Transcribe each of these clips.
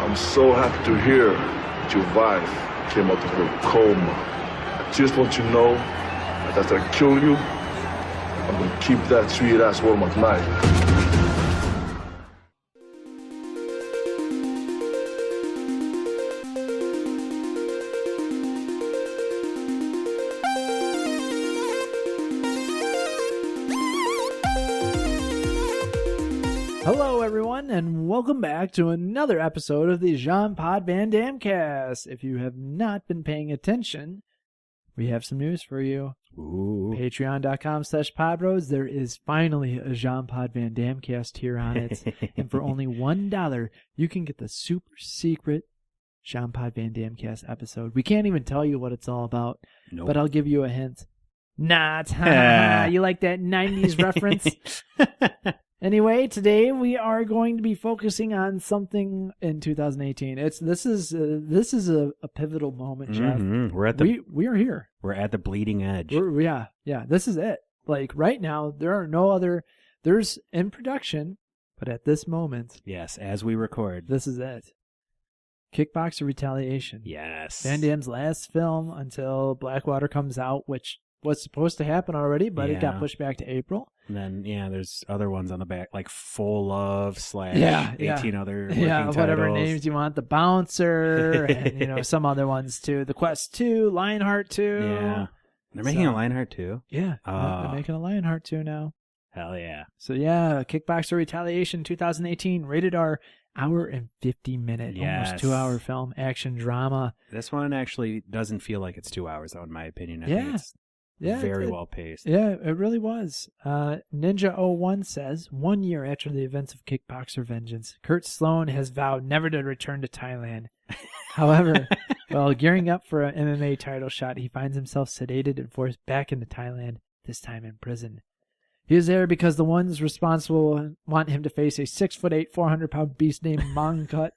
I'm so happy to hear that your wife came out of her coma. I just want you to know that after I kill you, I'm gonna keep that sweet ass warm at night. Hello, everyone, and welcome back to another episode of the Jean Pod Van Dammecast. If you have not been paying attention, we have some news for you. Ooh. Patreon.com/Podbros. There is finally a Jean Pod Van Dammecast here on it. And for only $1, you can get the super secret Jean Pod Van Dammecast episode. We can't even tell you what it's all about, but I'll give you a hint. Not. You like that 90s reference? Anyway, today we are going to be focusing on something in 2018. This is a pivotal moment, Jeff. Mm-hmm. We are here. We're at the bleeding edge. Yeah. This is it. Like right now, there are no other. There's in production, but at this moment, Yes, as we record. this is it. Kickboxer Retaliation. Yes. Van Damme's last film until Blackwater comes out, which was supposed to happen already, but it got Yeah. pushed back to April. And then, there's other ones on the back, like Full Love / Yeah, 18 other working whatever titles. names you want. The Bouncer, and some other ones too. The Quest 2, Lionheart 2. Yeah. They're making a Lionheart too? Yeah, they're making a Lionheart 2 now. Hell yeah. So yeah, Kickboxer Retaliation 2018, rated R, hour and 50-minute, Yes. almost 2-hour film, action drama. This one actually doesn't feel like it's 2 hours, though, in my opinion. I Yeah. think it's Yeah, very well paced. Yeah, it really was. Ninja01 says, 1 year after the events of Kickboxer Vengeance, Kurt Sloan has vowed never to return to Thailand. However, while gearing up for an MMA title shot, he finds himself sedated and forced back into Thailand, this time in prison. He is there because the ones responsible want him to face a 6'8", 400-pound beast named Mongkut.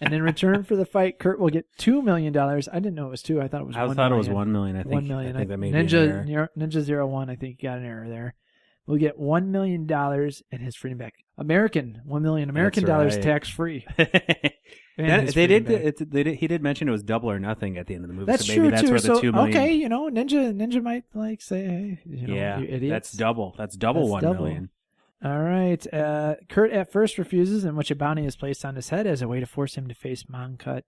And in return for the fight, Kurt will get $2 million. I didn't know it was 2. I thought it was 1 million. I thought it was 1 million. I think 1 million. I think that may be an error. Ninja01, I think you got an error there. Will get $1 million and his freedom back. American, $1 million American dollars right. tax free. He did mention it was double or nothing at the end of the movie. That's so maybe true that's too. where the 2 million. Okay, Ninja might like say, hey, you idiots. That's double. That's double 1 million. All right. Kurt at first refuses, in which a bounty is placed on his head as a way to force him to face Mongkut.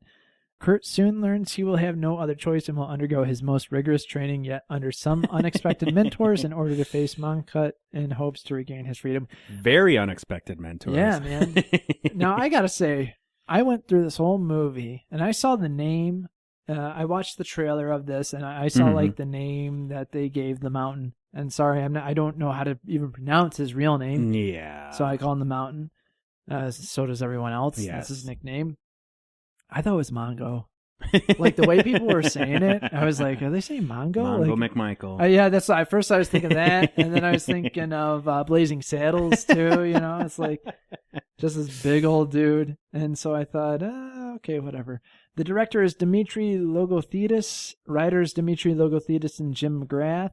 Kurt soon learns he will have no other choice and will undergo his most rigorous training yet under some unexpected mentors in order to face Mongkut in hopes to regain his freedom. Very unexpected mentors. Yeah, man. Now, I got to say, I went through this whole movie, and I saw the name. I watched the trailer of this, and I saw like the name that they gave the mountain. And sorry, I don't know how to even pronounce his real name. Yeah. So I call him the Mountain. So does everyone else. Yes. That's his nickname. I thought it was Mongo. Like the way people were saying it, I was like, are they saying Mongo? Mongo like, McMichael. Yeah, that's at first I was thinking that, and then I was thinking of Blazing Saddles too. It's like just this big old dude, and so I thought, okay, whatever. The director is Dimitri Logothetis, writers Dimitri Logothetis and Jim McGrath.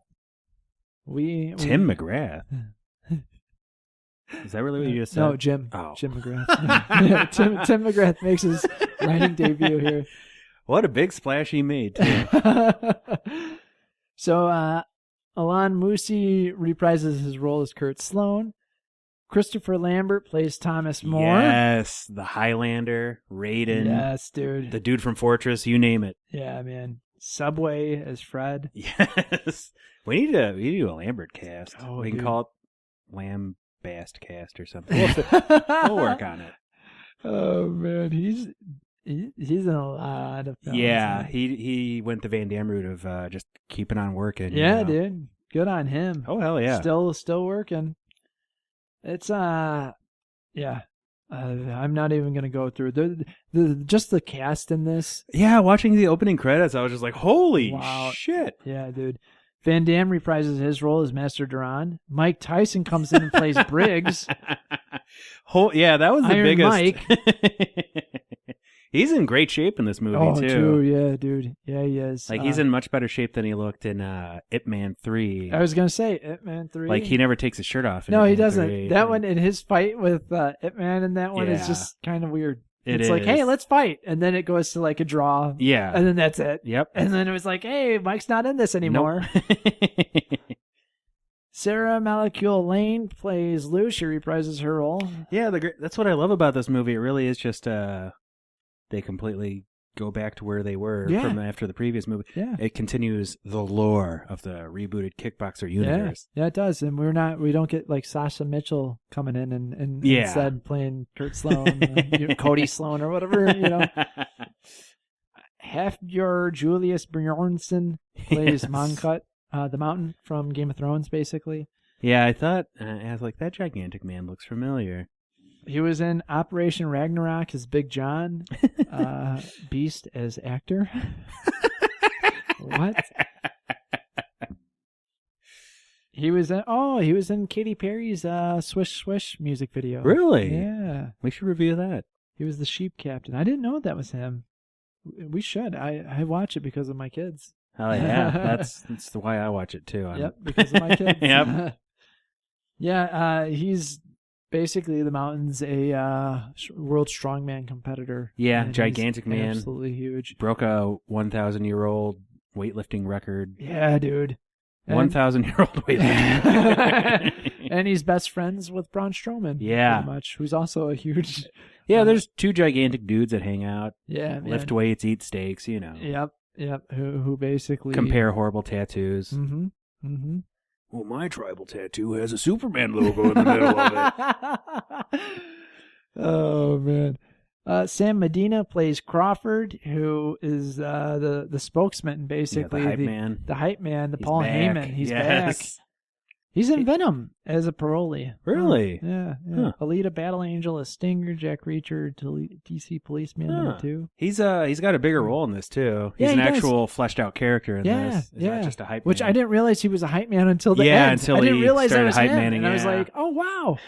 Tim McGrath. Is that really what you just said? No, Jim. Oh. Jim McGrath. Yeah, Tim McGrath makes his writing debut here. What a big splash he made, too. So, Alan Moussi reprises his role as Kurt Sloan. Christopher Lambert plays Thomas More. Yes, the Highlander, Raiden. Yes, dude. The dude from Fortress, you name it. Yeah, man. Subway as Fred. Yes. We need to do a Lambert cast. Oh, we can dude. call it Lambast cast or something. We'll work on it. Oh, man. He's in a lot of films. Yeah, man. he went the Van Damme route of just keeping on working. Yeah, dude. Good on him. Oh, hell yeah. Still working. It's yeah. I'm not even gonna go through just the cast in this. Yeah, watching the opening credits, I was just like, "Holy Wow. shit!" Yeah, dude. Van Damme reprises his role as Master Duran. Mike Tyson comes in and plays Briggs. Yeah, that was the Iron biggest. Mike. He's in great shape in this movie too. True, yeah, dude. Yeah, he is. Like he's in much better shape than he looked in Ip Man 3. I was gonna say Ip Man 3. Like he never takes his shirt off. In No, Ip he Man doesn't. 3. That one in his fight with Ip Man, and that one is Yeah. just kind of weird. It's like, hey, let's fight. And then it goes to like a draw. Yeah. And then that's it. Yep. And then it was like, hey, Mike's not in this anymore. Nope. Sarah Malakule Lane plays Lou. She reprises her role. Yeah, that's what I love about this movie. It really is just they completely go back to where they were from after the previous movie. Yeah. It continues the lore of the rebooted Kickboxer universe. Yeah, it does. And we don't get like Sasha Mitchell coming in and instead playing Kurt Sloan, Cody Sloan or whatever, Halfjord Julius Bjornsson plays Monkut, the mountain from Game of Thrones, basically. Yeah, I thought, I was like, that gigantic man looks familiar. He was in Operation Ragnarok as Big John, Beast as actor. What? He was in Katy Perry's Swish Swish music video. Really? Yeah. We should review that. He was the sheep captain. I didn't know that was him. We should. I watch it because of my kids. Oh yeah, that's why I watch it too. Yep, because of my kids. Yep. Yeah, he's basically the mountain's a world strongman competitor. Yeah, gigantic man, absolutely huge. Broke a 1,000-year-old weightlifting record. Yeah, dude. 1,000-year-old weightlifting. And he's best friends with Braun Strowman. Yeah, pretty much. Who's also a huge. Yeah, there's two gigantic dudes that hang out. Yeah, lift weights, eat steaks. Yep. Who basically compare horrible tattoos. Mm-hmm. Mm-hmm. Well, my tribal tattoo has a Superman logo in the middle of it. Oh, man. Sam Medina plays Crawford, who is the spokesman, basically. Yeah, the hype man. The hype man, He's Paul back. Heyman. He's back. He's in Venom as a parolee. Really? Yeah. Huh. Alita Battle Angel as Stinger, Jack Reacher, DC Policeman number 2. He's got a bigger role in this too. He's an actual fleshed out character in this. He's not just a hype man. Which I didn't realize he was a hype man until the end. Until I didn't realize that was hype him. manning, and I was like, oh wow,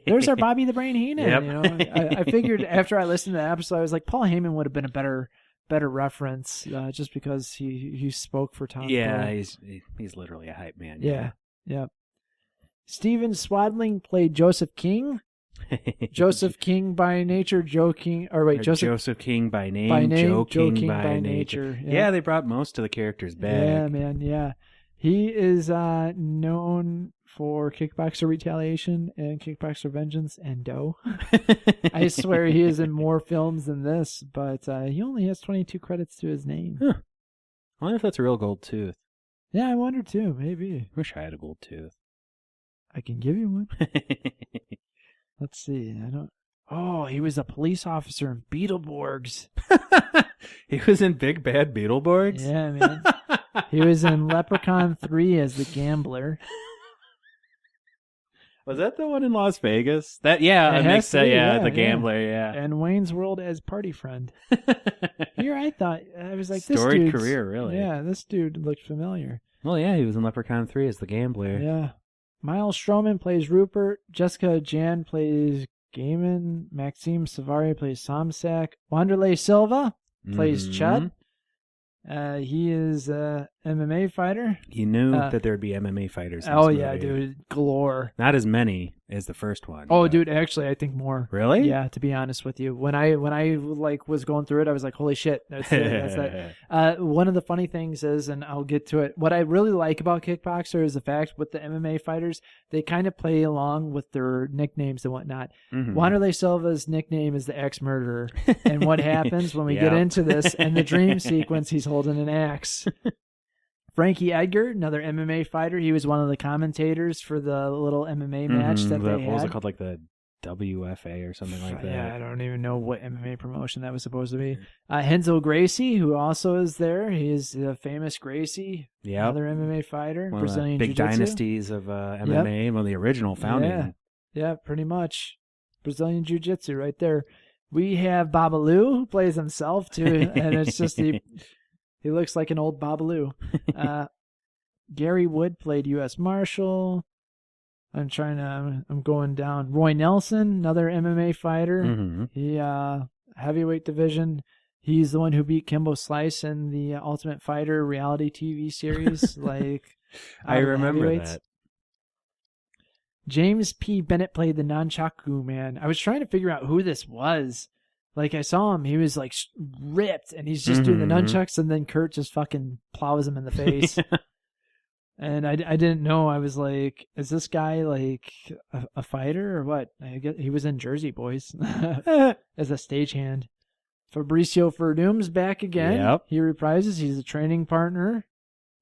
there's our Bobby the Brain Heenan. Yep. I figured after I listened to the episode, I was like, Paul Heyman would have been a better reference, just because he spoke for Tom. Yeah, he's literally a hype man. Yeah. Stephen Swadling played Joseph King. Joseph King by nature, Joseph King by name, Joe King by nature. Yeah, they brought most of the characters back. Yeah, man, yeah. He is known for Kickboxer Retaliation and Kickboxer Vengeance and Doe. I swear he is in more films than this, but he only has 22 credits to his name. Huh. I wonder if that's a real gold tooth. Yeah, I wonder too, maybe. Wish I had a gold tooth. I can give you one. Let's see. Oh, he was a police officer in Beetleborgs. He was in Big Bad Beetleborgs? Yeah, man. He was in Leprechaun 3 as the gambler. Was that the one in Las Vegas? The gambler, yeah. And Wayne's World as party friend. Here I was like, storied this career, really. Yeah, this dude looked familiar. Well, yeah, he was in Leprechaun 3 as the gambler. Yeah. Miles Stroman plays Rupert. Jessica Jan plays Gaiman. Maxime Savary plays Somsak. Wanderlei Silva plays Chud. He is a MMA fighter. You knew that there'd be MMA fighters in this Oh, movie. yeah, dude. Galore. Not as many as the first one. Oh, dude, actually, I think more. Really? Yeah, to be honest with you. When I was going through it, I was like, holy shit. That's that. One of the funny things is, and I'll get to it, what I really like about Kickboxer is the fact with the MMA fighters, they kind of play along with their nicknames and whatnot. Mm-hmm. Wanderlei Silva's nickname is the Axe Murderer. And what happens when we get into this, in the dream sequence, he's holding an axe. Frankie Edgar, another MMA fighter. He was one of the commentators for the little MMA match that they had. What was it called? Like the WFA or something like that? Yeah, I don't even know what MMA promotion that was supposed to be. Renzo Gracie, who also is there. He is the famous Gracie, another MMA fighter. One Brazilian of the big Jiu-Jitsu. dynasties of MMA, one of the original founding. Yeah, pretty much. Brazilian Jiu-Jitsu right there. We have Babalu, who plays himself, too. And it's just... He looks like an old Babalu. Gary Wood played U.S. Marshal. I'm going down. Roy Nelson, another MMA fighter. Mm-hmm. He, heavyweight division. He's the one who beat Kimbo Slice in the Ultimate Fighter reality TV series. I remember that. James P. Bennett played the Nunchaku Man. I was trying to figure out who this was. Like, I saw him, he was like ripped, and he's just doing the nunchucks, and then Kurt just fucking plows him in the face. And I didn't know. I was like, is this guy like a fighter or what? I guess he was in Jersey Boys as a stagehand. Fabricio Verdum's back again. Yep. He reprises. He's a training partner.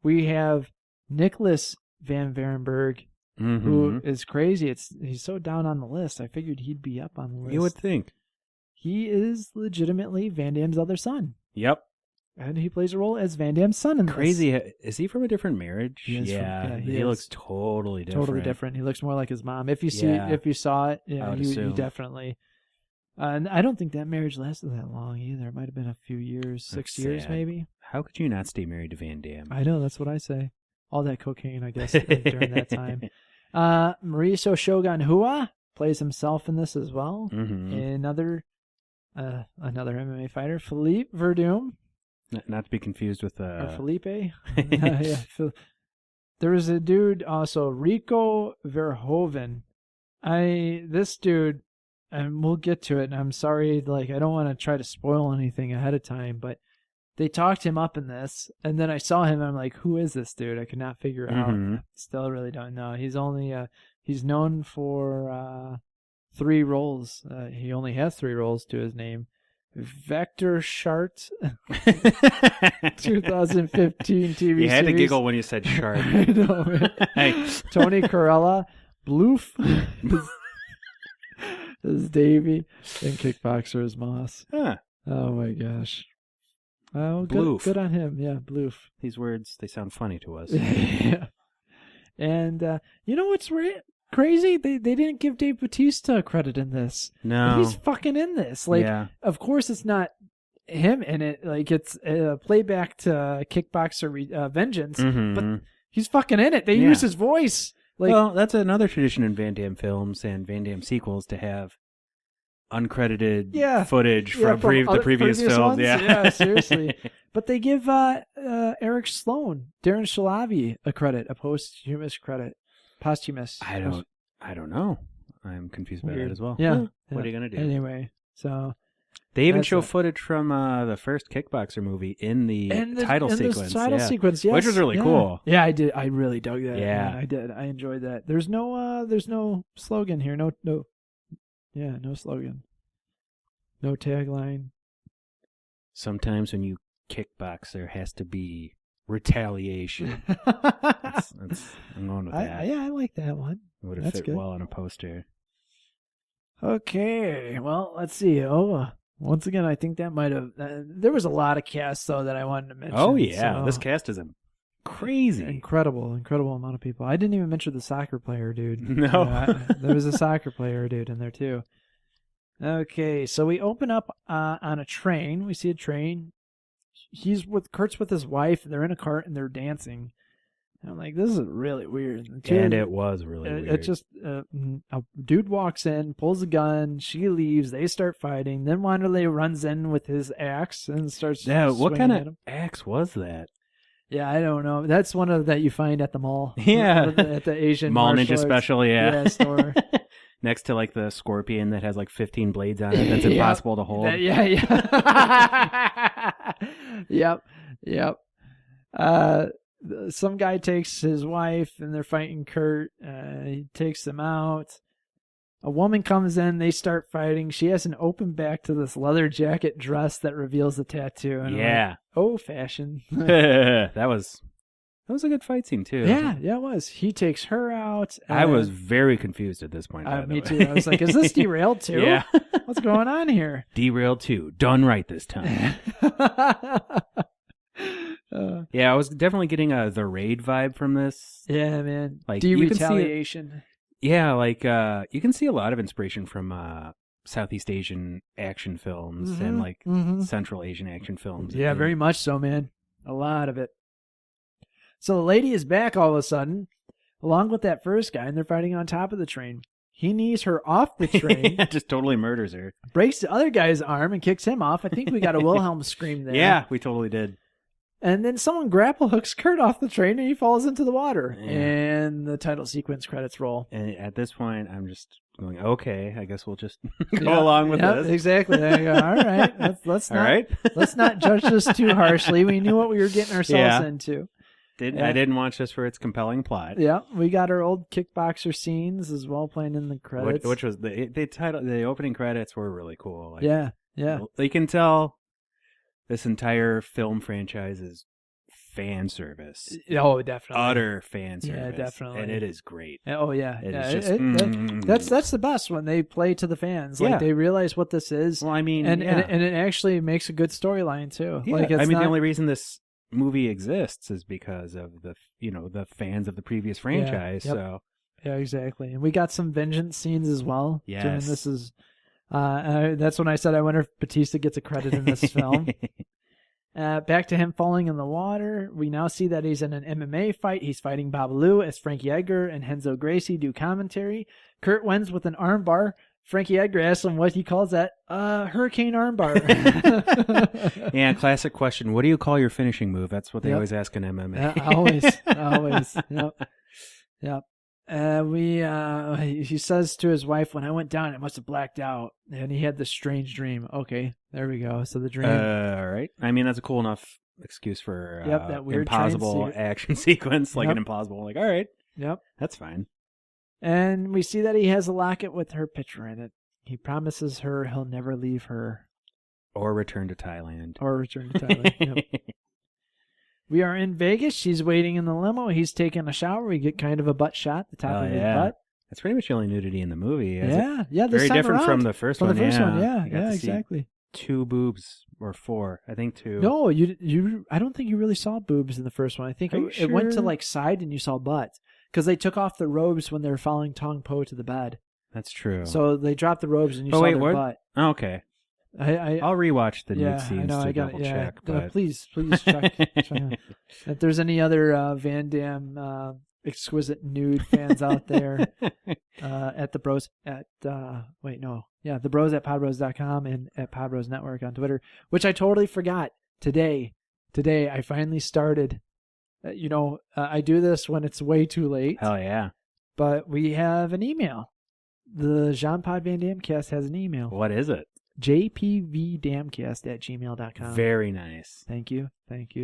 We have Nicholas Van Varenberg, who is crazy. He's so down on the list. I figured he'd be up on the list. You would think. He is legitimately Van Damme's other son. Yep. And he plays a role as Van Damme's son in Crazy. this. Is he from a different marriage? He looks totally different. Totally different. He looks more like his mom. If you saw it, you definitely. And I don't think that marriage lasted that long either. It might have been a few years, 6 years maybe. How could you not stay married to Van Damme? I know, that's what I say. All that cocaine, I guess, during that time. Mauricio Shogun Hua plays himself in this as well. Another MMA fighter, Philippe Verdum. Not to be confused with Felipe. There was a dude also, Rico Verhoeven. This dude, and we'll get to it, and I'm sorry, like, I don't want to try to spoil anything ahead of time, but they talked him up in this, and then I saw him, and I'm like, who is this dude? I could not figure out. Still really don't know. He's known for 3 roles. He only has 3 roles to his name. Vector Shart, 2015 TV series. You had to giggle when you said Shart. I know, man. Hey. Tony Corella, Bloof is Davey, and Kickboxer is Moss. Huh. Oh my gosh. Oh, Bloof. Good on him. Yeah, Bloof. These words, they sound funny to us. Yeah. And you know what's crazy? They didn't give Dave Bautista credit in this. No. But he's fucking in this. Like, of course it's not him in it. Like, it's a playback to Kickboxer Vengeance, but he's fucking in it. They use his voice. Like, well, that's another tradition in Van Damme films and Van Damme sequels to have uncredited footage from the previous films. Yeah, seriously. But they give Eric Sloan, Darren Shalavi a credit, a posthumous credit. Posthumous. I don't know. I'm confused by that as well. Yeah. What are you gonna do? Anyway, so they even show footage from the first Kickboxer movie in the title sequence. The title sequence, yes. Which was really cool. Yeah, I did. I really dug that. Yeah, I did. I enjoyed that. There's no slogan here. No slogan. No tagline. Sometimes when you kickbox, there has to be retaliation. I'm going with that. I like that one. It would have fit well on a poster. Okay, well, let's see. Once again, I think that might have... there was a lot of casts, though, that I wanted to mention. Oh, yeah. This cast is crazy. Incredible amount of people. I didn't even mention the soccer player dude. No. There was a soccer player dude in there, too. Okay, so we open up on a train. We see a train. Kurt's with his wife. They're in a cart, and they're dancing. And I'm like, this is really weird. And it was really weird. It just, a dude walks in, pulls a gun, she leaves, they start fighting. Then Wanderlei runs in with his axe and starts what kind of axe was that? Yeah, I don't know. That's one of that you find at the mall. Yeah. At the Asian Mall Ninja Special, store. Next to like the scorpion that has like 15 blades on it that's impossible to hold. Yep. Some guy takes his wife and they're fighting Kurt. He takes them out. A woman comes in. They start fighting. She has an open back to this leather jacket dress that reveals the tattoo. And like, oh, fashion. That was a good fight scene too. Yeah, it was. He takes her out. I was very confused at this point. Me too. I was like, is this Derailed 2? Yeah. What's going on here? Derailed 2. Done right this time. I was definitely getting the Raid vibe from this. Yeah, man. Like Retaliation. Yeah, like you can see a lot of inspiration from Southeast Asian action films and like Central Asian action films. Yeah, very much so, man. A lot of it. So the lady is back all of a sudden, along with that first guy, and they're fighting on top of the train. He knees her off the train. Just totally murders her. Breaks the other guy's arm and kicks him off. I think we got a Wilhelm scream there. Yeah, we totally did. And then someone grapple hooks Kurt off the train and he falls into the water. Yeah. And the title sequence credits roll. And at this point, I'm just going, okay, I guess we'll just go along with this. Exactly. There you go. All right. Let's not judge this too harshly. We knew what we were getting ourselves into. I didn't watch this for its compelling plot. Yeah, we got our old Kickboxer scenes as well playing in the credits. Which was the opening credits were really cool. Like, yeah. You can tell this entire film franchise is fan service. Oh, definitely. Utter fan service. Yeah, definitely. And it is great. Oh, yeah. It's just... That's the best when they play to the fans. Like, they realize what this is. Well, I mean, and it actually makes a good storyline, too. Yeah. Like, the only reason this movie exists is because of the fans of the previous franchise. Yeah, So yeah, exactly. And we got some vengeance scenes as well. Yes. And this is that's when I said I wonder if Batista gets a credit in this film. Back to him falling in the water. We now see that he's in an MMA fight. He's fighting Babalu as Frankie Edgar and Renzo Gracie do commentary. Kurt wins with an armbar. Frankie Edgar asks him what he calls that. Hurricane armbar. Yeah, classic question. What do you call your finishing move? That's what they always ask in MMA. Always. Yep. He says to his wife, when I went down, I must have blacked out. And he had this strange dream. Okay, there we go. So the dream. All right. I mean, that's a cool enough excuse for that weird impossible action sequence, like an impossible. Like, all right. Yep. That's fine. And we see that he has a locket with her picture in it. He promises her he'll never leave her. Or return to Thailand. Yep. We are in Vegas. She's waiting in the limo. He's taking a shower. We get kind of a butt shot, the top of his butt. That's pretty much the only nudity in the movie. Yeah. Very different from the first one. Yeah, exactly. 2 boobs or 4. I think 2. No, you. I don't think you really saw boobs in the first one. I think it went to like side and you saw butt. Because they took off the robes when they were following Tong Po to the bed. That's true. So they dropped the robes and you saw their butt. Oh, okay. I'll rewatch the nude scenes to double check. But... please check. If there's any other Van Damme exquisite nude fans out there at the bros at the bros at podbros.com and at Podbros Network on Twitter, which I totally forgot today. I finally started. I do this when it's way too late. Hell yeah. But we have an email. The Jean Pod Van Dammecast has an email. What is it? JPVDammecast@gmail.com. Very nice. Thank you.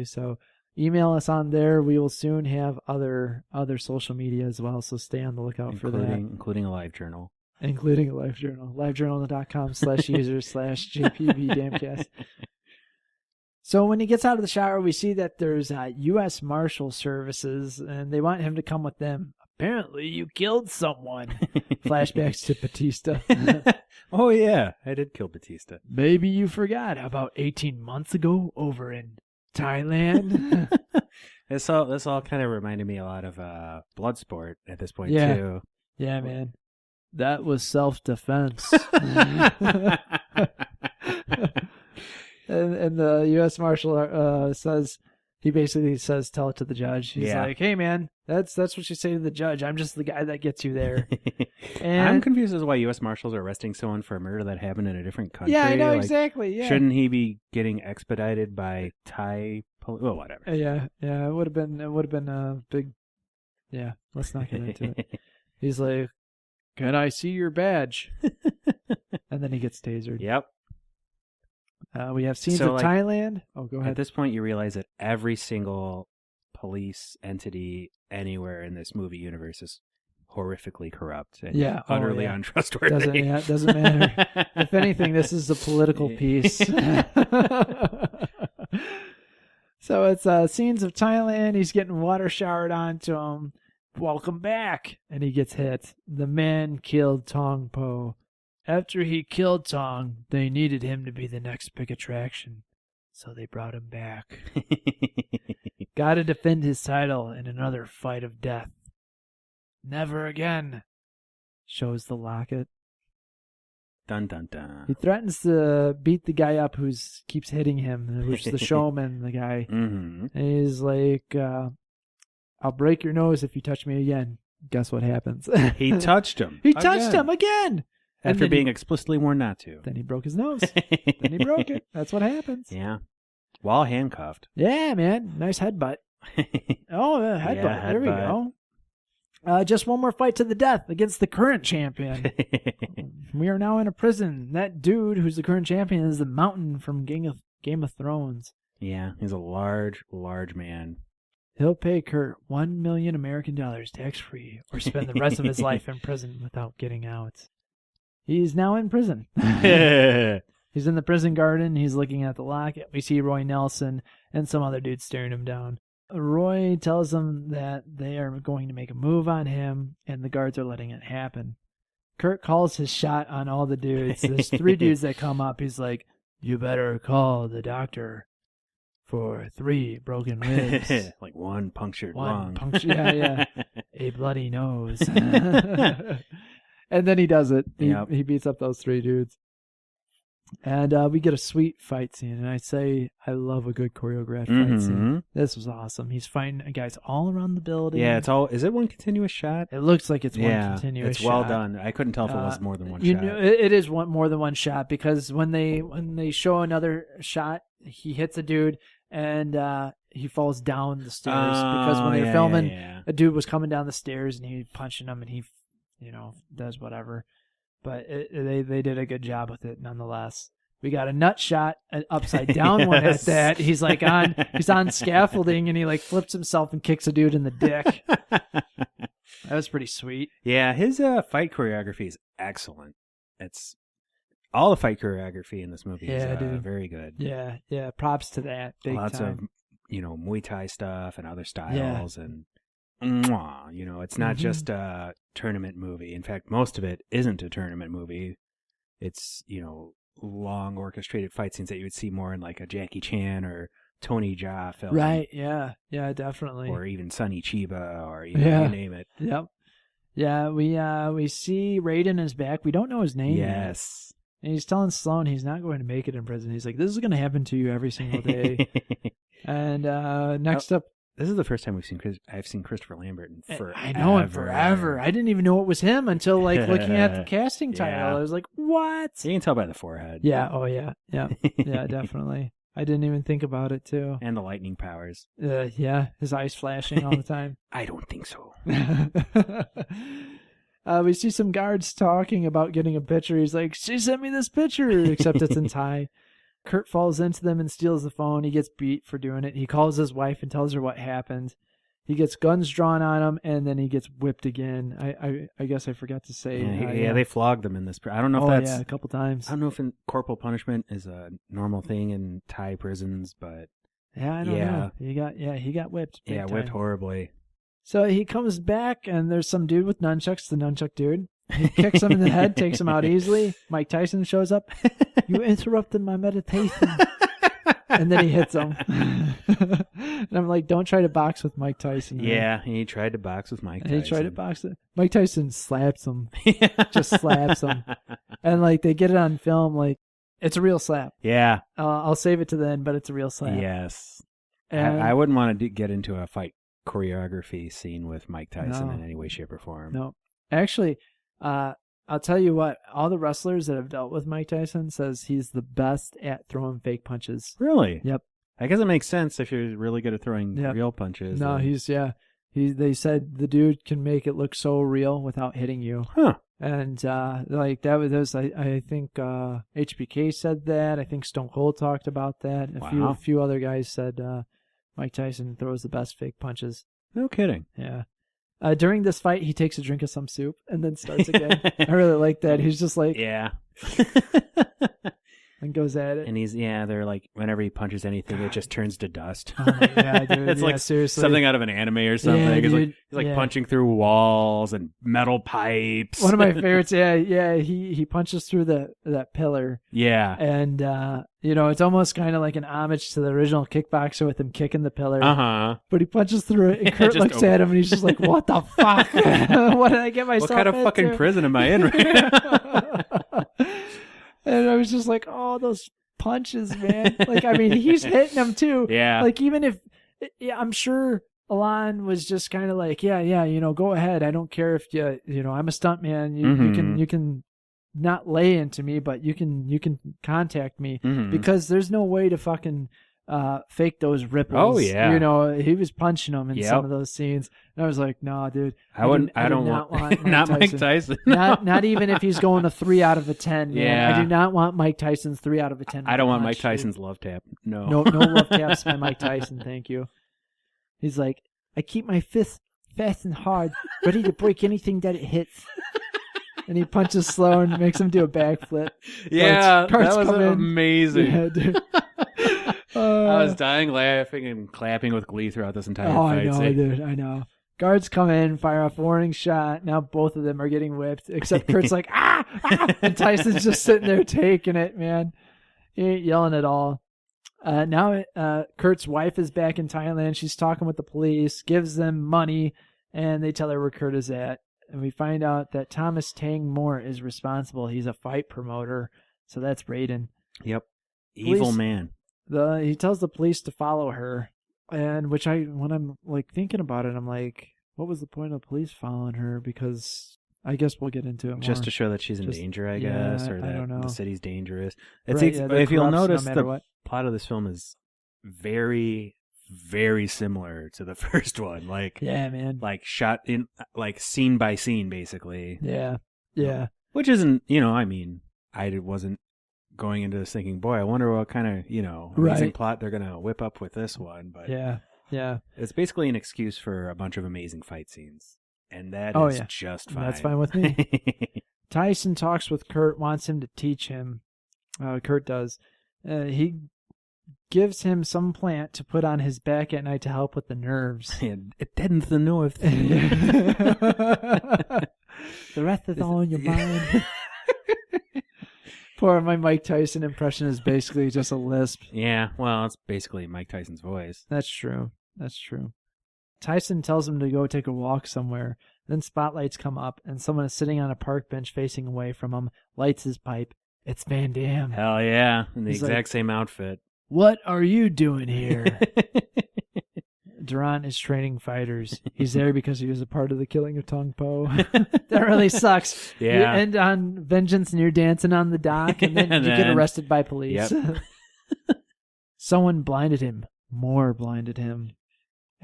So email us on there. We will soon have other social media as well, so stay on the lookout for that. Including a live journal. Livejournal.com/user/JPVDammecast. So when he gets out of the shower, we see that there's U.S. Marshal Services, and they want him to come with them. Apparently, you killed someone. Flashbacks to Batista. Oh, yeah. I did kill Batista. Maybe you forgot about 18 months ago over in Thailand. This all kind of reminded me a lot of Bloodsport at this point, too. Yeah, man. That was self-defense. And the U.S. Marshal says, he basically says, tell it to the judge. He's like, hey, man, that's what you say to the judge. I'm just the guy that gets you there. And I'm confused as to why U.S. Marshals are arresting someone for a murder that happened in a different country. Yeah, I know, exactly. Yeah. Shouldn't he be getting expedited by Thai police? Well, whatever. Yeah. It would have been a big. Yeah, let's not get into it. He's like, can I see your badge? And then he gets tasered. Yep. We have scenes of Thailand. Oh, go ahead. At this point, you realize that every single police entity anywhere in this movie universe is horrifically corrupt and utterly untrustworthy. Doesn't matter. If anything, this is a political piece. So it's scenes of Thailand. He's getting water showered onto him. Welcome back. And he gets hit. The man killed Tong Po. After he killed Tong, they needed him to be the next big attraction, so they brought him back. Gotta defend his title in another fight of death. Never again. Shows the locket. Dun dun dun. He threatens to beat the guy up who keeps hitting him, which is the showman, the guy. Mm-hmm. And he's like, I'll break your nose if you touch me again. Guess what happens? He touched him. He touched him again. After being explicitly warned not to. Then he broke his nose. Then he broke it. That's what happens. Yeah. While handcuffed. Yeah, man. Nice headbutt. Oh, headbutt. Yeah, There we headbutt. go. Just one more fight to the death against the current champion. We are now in a prison. That dude who's the current champion is the Mountain from Game of Thrones. Yeah, he's a large man. He'll pay Kurt $1 million American tax-free or spend the rest of his life in prison without getting out. He's now in prison. He's in the prison garden. He's looking at the locket. We see Roy Nelson and some other dudes staring him down. Roy tells them that they are going to make a move on him, and the guards are letting it happen. Kurt calls his shot on all the dudes. There's 3 dudes that come up. He's like, you better call the doctor for 3 broken ribs. Like 1 punctured One lung. Yeah. A bloody nose. And then he does it. He beats up those 3 dudes. And we get a sweet fight scene. And I love a good choreographed fight scene. This was awesome. He's fighting guys all around the building. Yeah, is it one continuous shot? It looks like it's one continuous shot. It's well done. I couldn't tell if it was more than one shot. It is more than one shot, because when they show another shot, he hits a dude and he falls down the stairs, because when they were filming, a dude was coming down the stairs and he punching him and he does whatever. But they did a good job with it nonetheless. We got a nut shot, an upside down one at that. He's like he's on scaffolding and he like flips himself and kicks a dude in the dick. That was pretty sweet. Yeah, his fight choreography is excellent. It's all the fight choreography in this movie is very good. Yeah. Props to that. Big Lots time. of Muay Thai stuff and other styles and it's not just a tournament movie. In fact, most of it isn't a tournament movie. It's, long orchestrated fight scenes that you would see more in like a Jackie Chan or Tony Jaa film. Right, yeah, definitely. Or even Sonny Chiba or you name it. Yep. Yeah, we see Raiden is back. We don't know his name yet. And he's telling Sloane he's not going to make it in prison. He's like, this is going to happen to you every single day. And next up, this is the first time I've seen Christopher Lambert in forever. I know him forever. I didn't even know it was him until like looking at the casting title. I was like, what? You can tell by the forehead. Yeah. Oh yeah. Yeah. Yeah. Definitely. I didn't even think about it too. And the lightning powers. Yeah. His eyes flashing all the time. I don't think so. We see some guards talking about getting a picture. He's like, she sent me this picture, except it's in Thai. Kurt falls into them and steals the phone. He gets beat for doing it. He calls his wife and tells her what happened. He gets guns drawn on him, and then he gets whipped again. I guess I forgot to say. They flogged them in this. I don't know if that's a couple times. I don't know if corporal punishment is a normal thing in Thai prisons, but I don't know. He got whipped. Whipped horribly. So he comes back, and there's some dude with nunchucks, the nunchuck dude. He kicks him in the head, takes him out easily. Mike Tyson shows up. You interrupted my meditation. And then he hits him. And I'm like, don't try to box with Mike Tyson. Man. Yeah, he tried to box with Mike Tyson. He tried to box it. Mike Tyson slaps him. Just slaps him. And like they get it on film, like it's a real slap. Yeah. I'll save it to the end, but it's a real slap. Yes. And I wouldn't want to get into a fight choreography scene with Mike Tyson in any way, shape, or form. No. Actually, I'll tell you what, all the wrestlers that have dealt with Mike Tyson says he's the best at throwing fake punches. Really? Yep. I guess it makes sense if you're really good at throwing real punches. No, they said the dude can make it look so real without hitting you. Huh. And like that was I think HBK said that. I think Stone Cold talked about that. A few other guys said Mike Tyson throws the best fake punches. No kidding. Yeah. During this fight, he takes a drink of some soup and then starts again. I really like that. He's just like, and goes at it. And they're like, whenever he punches anything, it just turns to dust. Oh, yeah, dude. It's like seriously something out of an anime or something. Yeah, he's like punching through walls and metal pipes. One of my favorites. He punches through that pillar. Yeah. And it's almost kind of like an homage to the original Kickboxer with him kicking the pillar. Uh-huh. But he punches through it, and Kurt looks at him, and he's just like, "What the fuck? What did I get myself into? What kind of fucking prison am I in right now?" And I was just like, "Oh, those punches, man!" Like, I mean, he's hitting them too. Yeah. Like, even if, I'm sure Alon was just kind of like, go ahead. I don't care if I'm a stuntman. You can not lay into me, but you can contact me because there's no way to fucking fake those ripples. Oh, yeah. You know, he was punching them in some of those scenes. And I was like, no, dude. I don't want Mike Tyson. Not even if he's going a 3 out of a 10. Man. Yeah. I do not want Mike Tyson's 3 out of a 10. I don't want Mike Tyson's love tap. No. No love taps by Mike Tyson. Thank you. He's like, I keep my fist fast and hard, ready to break anything that it hits. And he punches slow and makes him do a backflip. Yeah, Cards that was amazing. Yeah, dude. I was dying laughing and clapping with glee throughout this entire fight. I know, dude. I know. Guards come in, fire off a warning shot. Now both of them are getting whipped, except Kurt's like, ah! And Tyson's just sitting there taking it, man. He ain't yelling at all. Now Kurt's wife is back in Thailand. She's talking with the police, gives them money, and they tell her where Kurt is at. And we find out that Thomas Tang Moore is responsible. He's a fight promoter, so that's Raiden. Yep. Evil police, man. He tells the police to follow her, and when I'm like thinking about it, I'm like, what was the point of the police following her? Because I guess we'll get into it more. Just to show that she's in danger, I guess, or that I don't know. the city's dangerous. If you'll notice, the plot of this film is very, very similar to the first one. Like, yeah, man. Like shot in, like scene by scene, basically. Yeah. Which isn't, I mean, I wasn't going into this thinking, boy, I wonder what kind of, amazing plot they're going to whip up with this one. But yeah. It's basically an excuse for a bunch of amazing fight scenes. And that is just fine. That's fine with me. Tyson talks with Kurt, wants him to teach him. Kurt does. He gives him some plant to put on his back at night to help with the nerves. It deadens the nerve. The rest is all in your mind. Poor my Mike Tyson impression is basically just a lisp. Yeah, well, it's basically Mike Tyson's voice. That's true. Tyson tells him to go take a walk somewhere. Then spotlights come up, and someone is sitting on a park bench facing away from him, lights his pipe. It's Van Damme. Hell yeah, in the exact same outfit. What are you doing here? Durant is training fighters. He's there because he was a part of the killing of Tong Po. That really sucks. Yeah. You end on vengeance and you're dancing on the dock, and then you get arrested by police. Yep. Someone blinded him. More blinded him.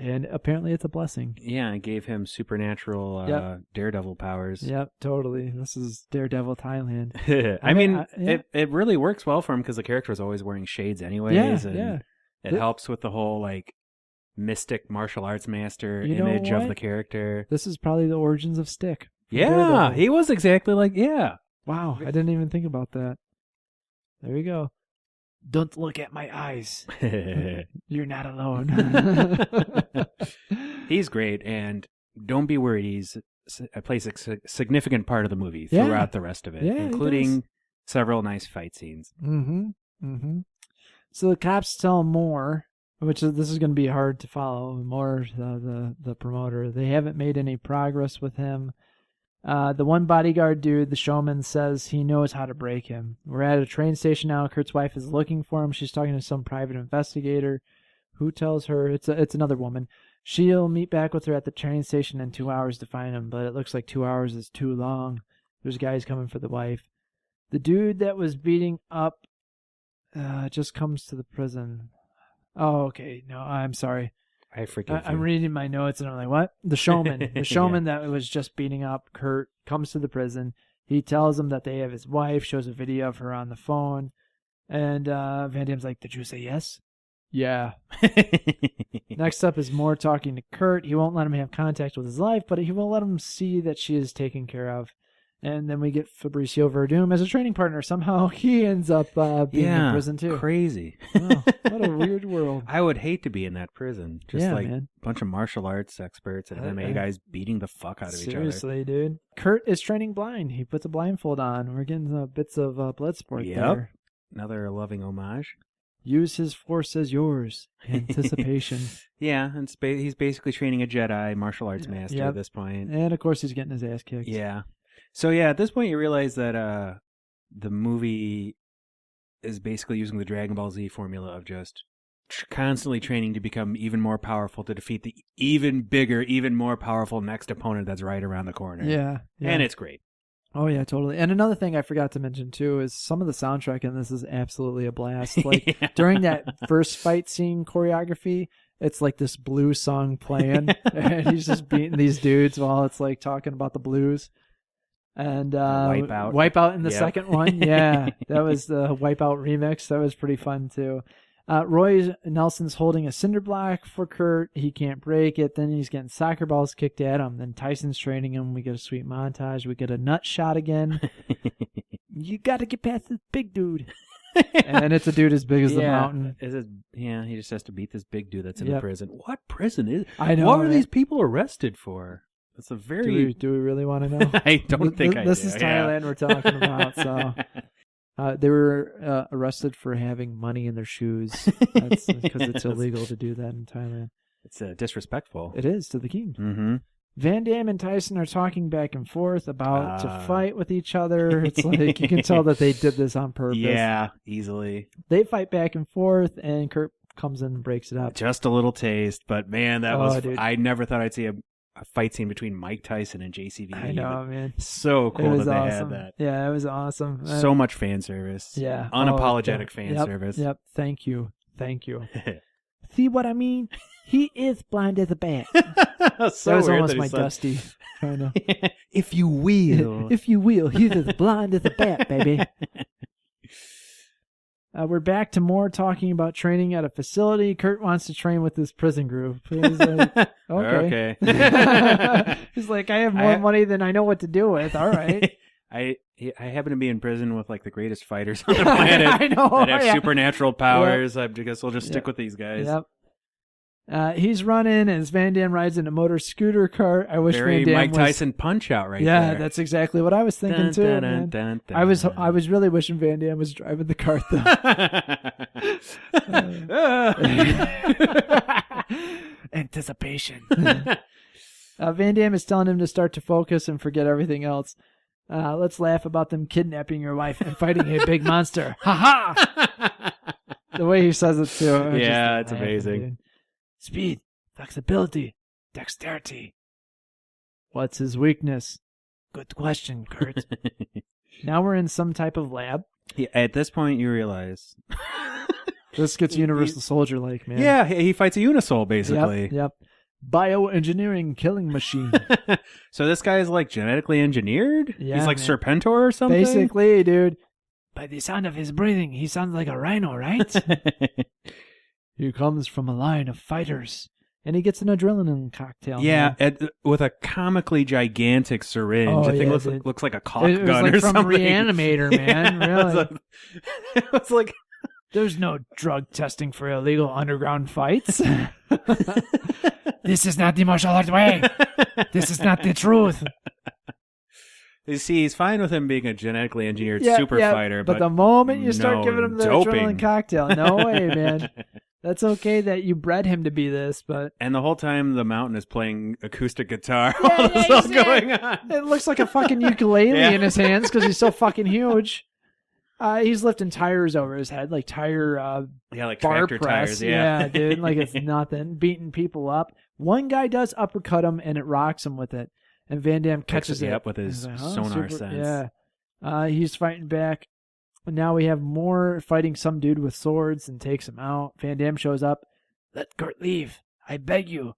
And apparently it's a blessing. Yeah, it gave him supernatural daredevil powers. Yep, totally. This is Daredevil Thailand. It really works well for him because the character is always wearing shades anyways. It helps with the whole, like, mystic martial arts master image of the character. This is probably the origins of Stick. Yeah, Daredevil. He was exactly like, Wow, I didn't even think about that. There you go. Don't look at my eyes. You're not alone. He's great, and don't be worried. He's plays a significant part of the movie throughout the rest of it, including several nice fight scenes. Mm-hmm. So the cops tell Moore, this is going to be hard to follow. Moore, the promoter, they haven't made any progress with him. The one bodyguard dude, the showman, says he knows how to break him. We're at a train station now. Kurt's wife is looking for him. She's talking to some private investigator who tells her it's another woman. She'll meet back with her at the train station in 2 hours to find him, but it looks like 2 hours is too long. There's guys coming for the wife. The dude that was beating up just comes to the prison. Oh, okay. No, I'm sorry. I forgive you. I'm reading my notes and I'm like, what? The showman. The showman that was just beating up Kurt comes to the prison. He tells him that they have his wife, shows a video of her on the phone. And Van Damme's like, did you say yes? Yeah. Next up is Moore talking to Kurt. He won't let him have contact with his wife, but he will let him see that she is taken care of. And then we get Fabricio Verdum as a training partner. Somehow he ends up being in prison too. Crazy. Wow, what a weird world. I would hate to be in that prison. Just a bunch of martial arts experts and MMA guys beating the fuck out of each other. Seriously, dude. Kurt is training blind. He puts a blindfold on. We're getting bits of blood sport there. Another loving homage. Use his force as yours. Anticipation. Yeah, and he's basically training a Jedi martial arts master at this point. And of course he's getting his ass kicked. Yeah. So at this point you realize that the movie is basically using the Dragon Ball Z formula of just constantly training to become even more powerful to defeat the even bigger, even more powerful next opponent that's right around the corner. Yeah. And it's great. Oh yeah, totally. And another thing I forgot to mention too is some of the soundtrack in this is absolutely a blast. Like during that first fight scene choreography, it's like this blues song playing, and he's just beating these dudes while it's like talking about the blues. And Wipeout in the second one, yeah, that was the Wipeout remix. That was pretty fun too. Roy Nelson's holding a cinder block for Kurt. He can't break it. Then he's getting soccer balls kicked at him. Then Tyson's training him. We get a sweet montage. We get a nut shot again. You got to get past this big dude. And it's a dude as big as the mountain. He just has to beat this big dude that's in the prison. What prison is? I know. What are these people arrested for? It's a very. Do we really want to know? I don't think I do. This is Thailand we're talking about. So. They were arrested for having money in their shoes. That's because it's illegal to do that in Thailand. It's disrespectful. It is to the king. Mm-hmm. Van Damme and Tyson are talking back and forth about to fight with each other. It's like you can tell that they did this on purpose. Yeah, easily. They fight back and forth, and Kurt comes in and breaks it up. Just a little taste, but man, that was. Dude. I never thought I'd see a fight scene between Mike Tyson and JCVD. I know, man. So cool that they awesome. had that. Yeah, it was awesome. So much fan service. Yeah. Unapologetic fan service. Yep. Thank you. See what I mean? He is blind as a bat. That was almost my Dusty. Trying to... If you will. If you will. He's as blind as a bat, baby. We're back to more talking about training at a facility. Kurt wants to train with this prison group. He's like, okay. He's like, I have more money than I know what to do with. All right. I happen to be in prison with like the greatest fighters on the planet. I know. That have supernatural powers. Yep. I guess we'll just stick with these guys. Yep. He's running as Van Damme rides in a motor scooter cart. I wish Very Van Damme Mike Tyson punch out there. Yeah, that's exactly what I was thinking too. Man. I was really wishing Van Damme was driving the cart though. Anticipation. Van Damme is telling him to start to focus and forget everything else. Let's laugh about them kidnapping your wife and fighting a big monster. Ha ha! The way he says it too. Yeah, it's amazing. Dude. Speed, flexibility, dexterity. What's his weakness? Good question, Kurt. Now we're in some type of lab. Yeah, at this point, you realize this gets Universal Soldier-like, man. Yeah, he fights a Unisol, basically. Yep. Bioengineering killing machine. So this guy is like genetically engineered? Yeah, he's like man. Serpentor or something? Basically, dude. By the sound of his breathing, he sounds like a rhino, right? He comes from a line of fighters. And he gets an adrenaline cocktail. Yeah, with a comically gigantic syringe. Oh, I think it looks like a caulk gun like or from something. Reanimator, man. Really. It's like... There's no drug testing for illegal underground fights. This is not the martial art way. This is not the truth. You see, he's fine with him being a genetically engineered super fighter. But the moment you start giving him the doping. adrenaline cocktail, no way, man. That's okay that you bred him to be this, but... And the whole time, the mountain is playing acoustic guitar while this is all going on. It looks like a fucking ukulele in his hands because he's so fucking huge. He's lifting tires over his head, like like bar tractor press. tires, yeah. Dude, like it's nothing. Beating people up. One guy does uppercut him, and it rocks him with it. And Van Damme catches it up with his sonar sense. Yeah. He's fighting back. Now we have more fighting some dude with swords and takes him out. Van Damme shows up. Let Kurt leave. I beg you.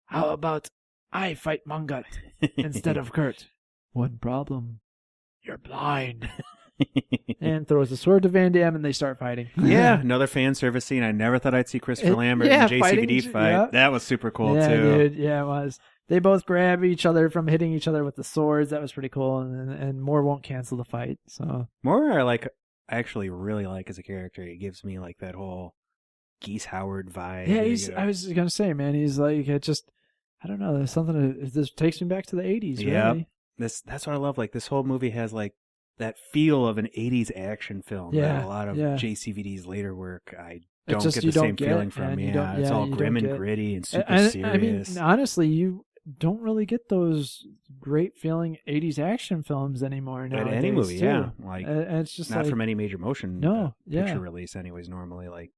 How about I fight Mungut instead of Kurt? One problem. You're blind. And throws the sword to Van Damme and they start fighting. Yeah, another fan service scene. I never thought I'd see Christopher Lambert and JCVD fight. Yeah. That was super cool too. Dude. Yeah, it was. They both grab each other from hitting each other with the swords. That was pretty cool. And Moore won't cancel the fight. So Moore, I actually really like as a character. He gives me like that whole Geese Howard vibe. Yeah, I was gonna say, man, he's like I don't know. There's something. This takes me back to the '80s. Yeah, really. That's what I love. Like this whole movie has like that feel of an '80s action film. Yeah, that a lot of JCVD's later work, I don't get the same feeling from. Yeah, it's all grim and gritty and super serious. I mean, honestly, you don't really get those great feeling '80s action films anymore nowadays. At any movie, too. yeah, like it's just not like, from any major motion picture release, anyways. Normally, like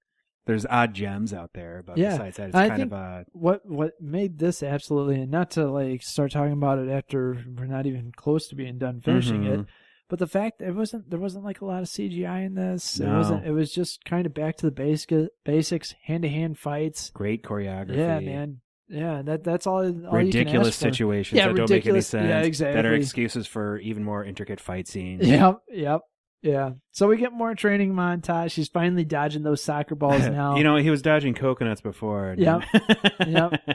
there's odd gems out there, but besides that, it's kind of a... What made this absolutely, and not to like start talking about it after we're not even close to being done finishing it, but the fact that there wasn't like a lot of CGI in this. No. It was just kind of back to the basics, hand-to-hand fights. Great choreography. Yeah, man. Yeah, that's all ridiculous you can ask situations for. that don't make any sense. Yeah, exactly. That are excuses for even more intricate fight scenes. Yep. Yeah. So we get more training montage. He's finally dodging those soccer balls now. He was dodging coconuts before. Yep.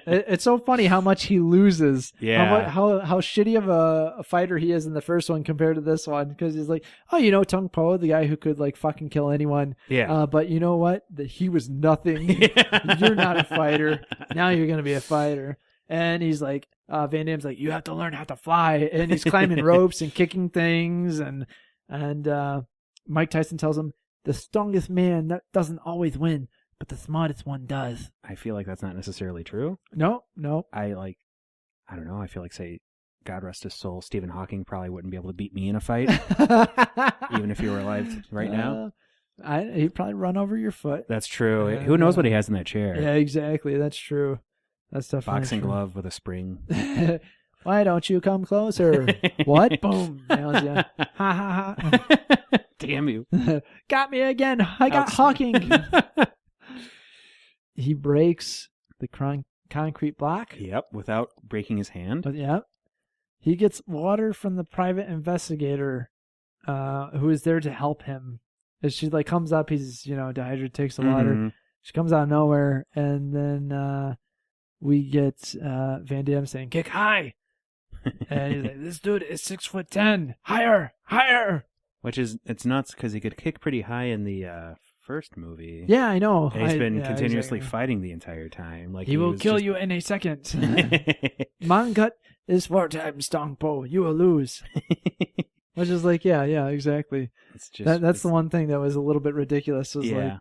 It's so funny how much he loses. Yeah. How shitty of a fighter he is in the first one compared to this one. Because he's like, oh, Tung Po, the guy who could like fucking kill anyone. Yeah. But you know what? He was nothing. You're not a fighter. Now you're going to be a fighter. And he's like, Van Damme's like, you have to learn how to fly. And he's climbing ropes and kicking things. And Mike Tyson tells him, the strongest man that doesn't always win, but the smartest one does. I feel like that's not necessarily true. No. I don't know. I feel like, say, God rest his soul, Stephen Hawking probably wouldn't be able to beat me in a fight, even if he were alive right now. He'd probably run over your foot. That's true. Who knows what he has in that chair? Yeah, exactly. That's true. That's definitely Boxing true. glove with a spring. Why don't you come closer? What? Boom. Nails ya. Ha ha ha. Damn you. Got me again. I got Hawking. He breaks the concrete block. Yep, without breaking his hand. Yep. He gets water from the private investigator who is there to help him. As she like comes up, he's, dehydrated, takes the water. She comes out of nowhere, and then we get Van Damme saying, kick high. And he's like, this dude is 6'10". Higher. Which is, it's nuts because he could kick pretty high in the first movie. Yeah, I know. And he's been continuously fighting the entire time. Like he will kill you in a second. Mangut is 4 times Tung Po. You will lose. Which is like, yeah, exactly. It's just that's the one thing that was a little bit ridiculous. Was like,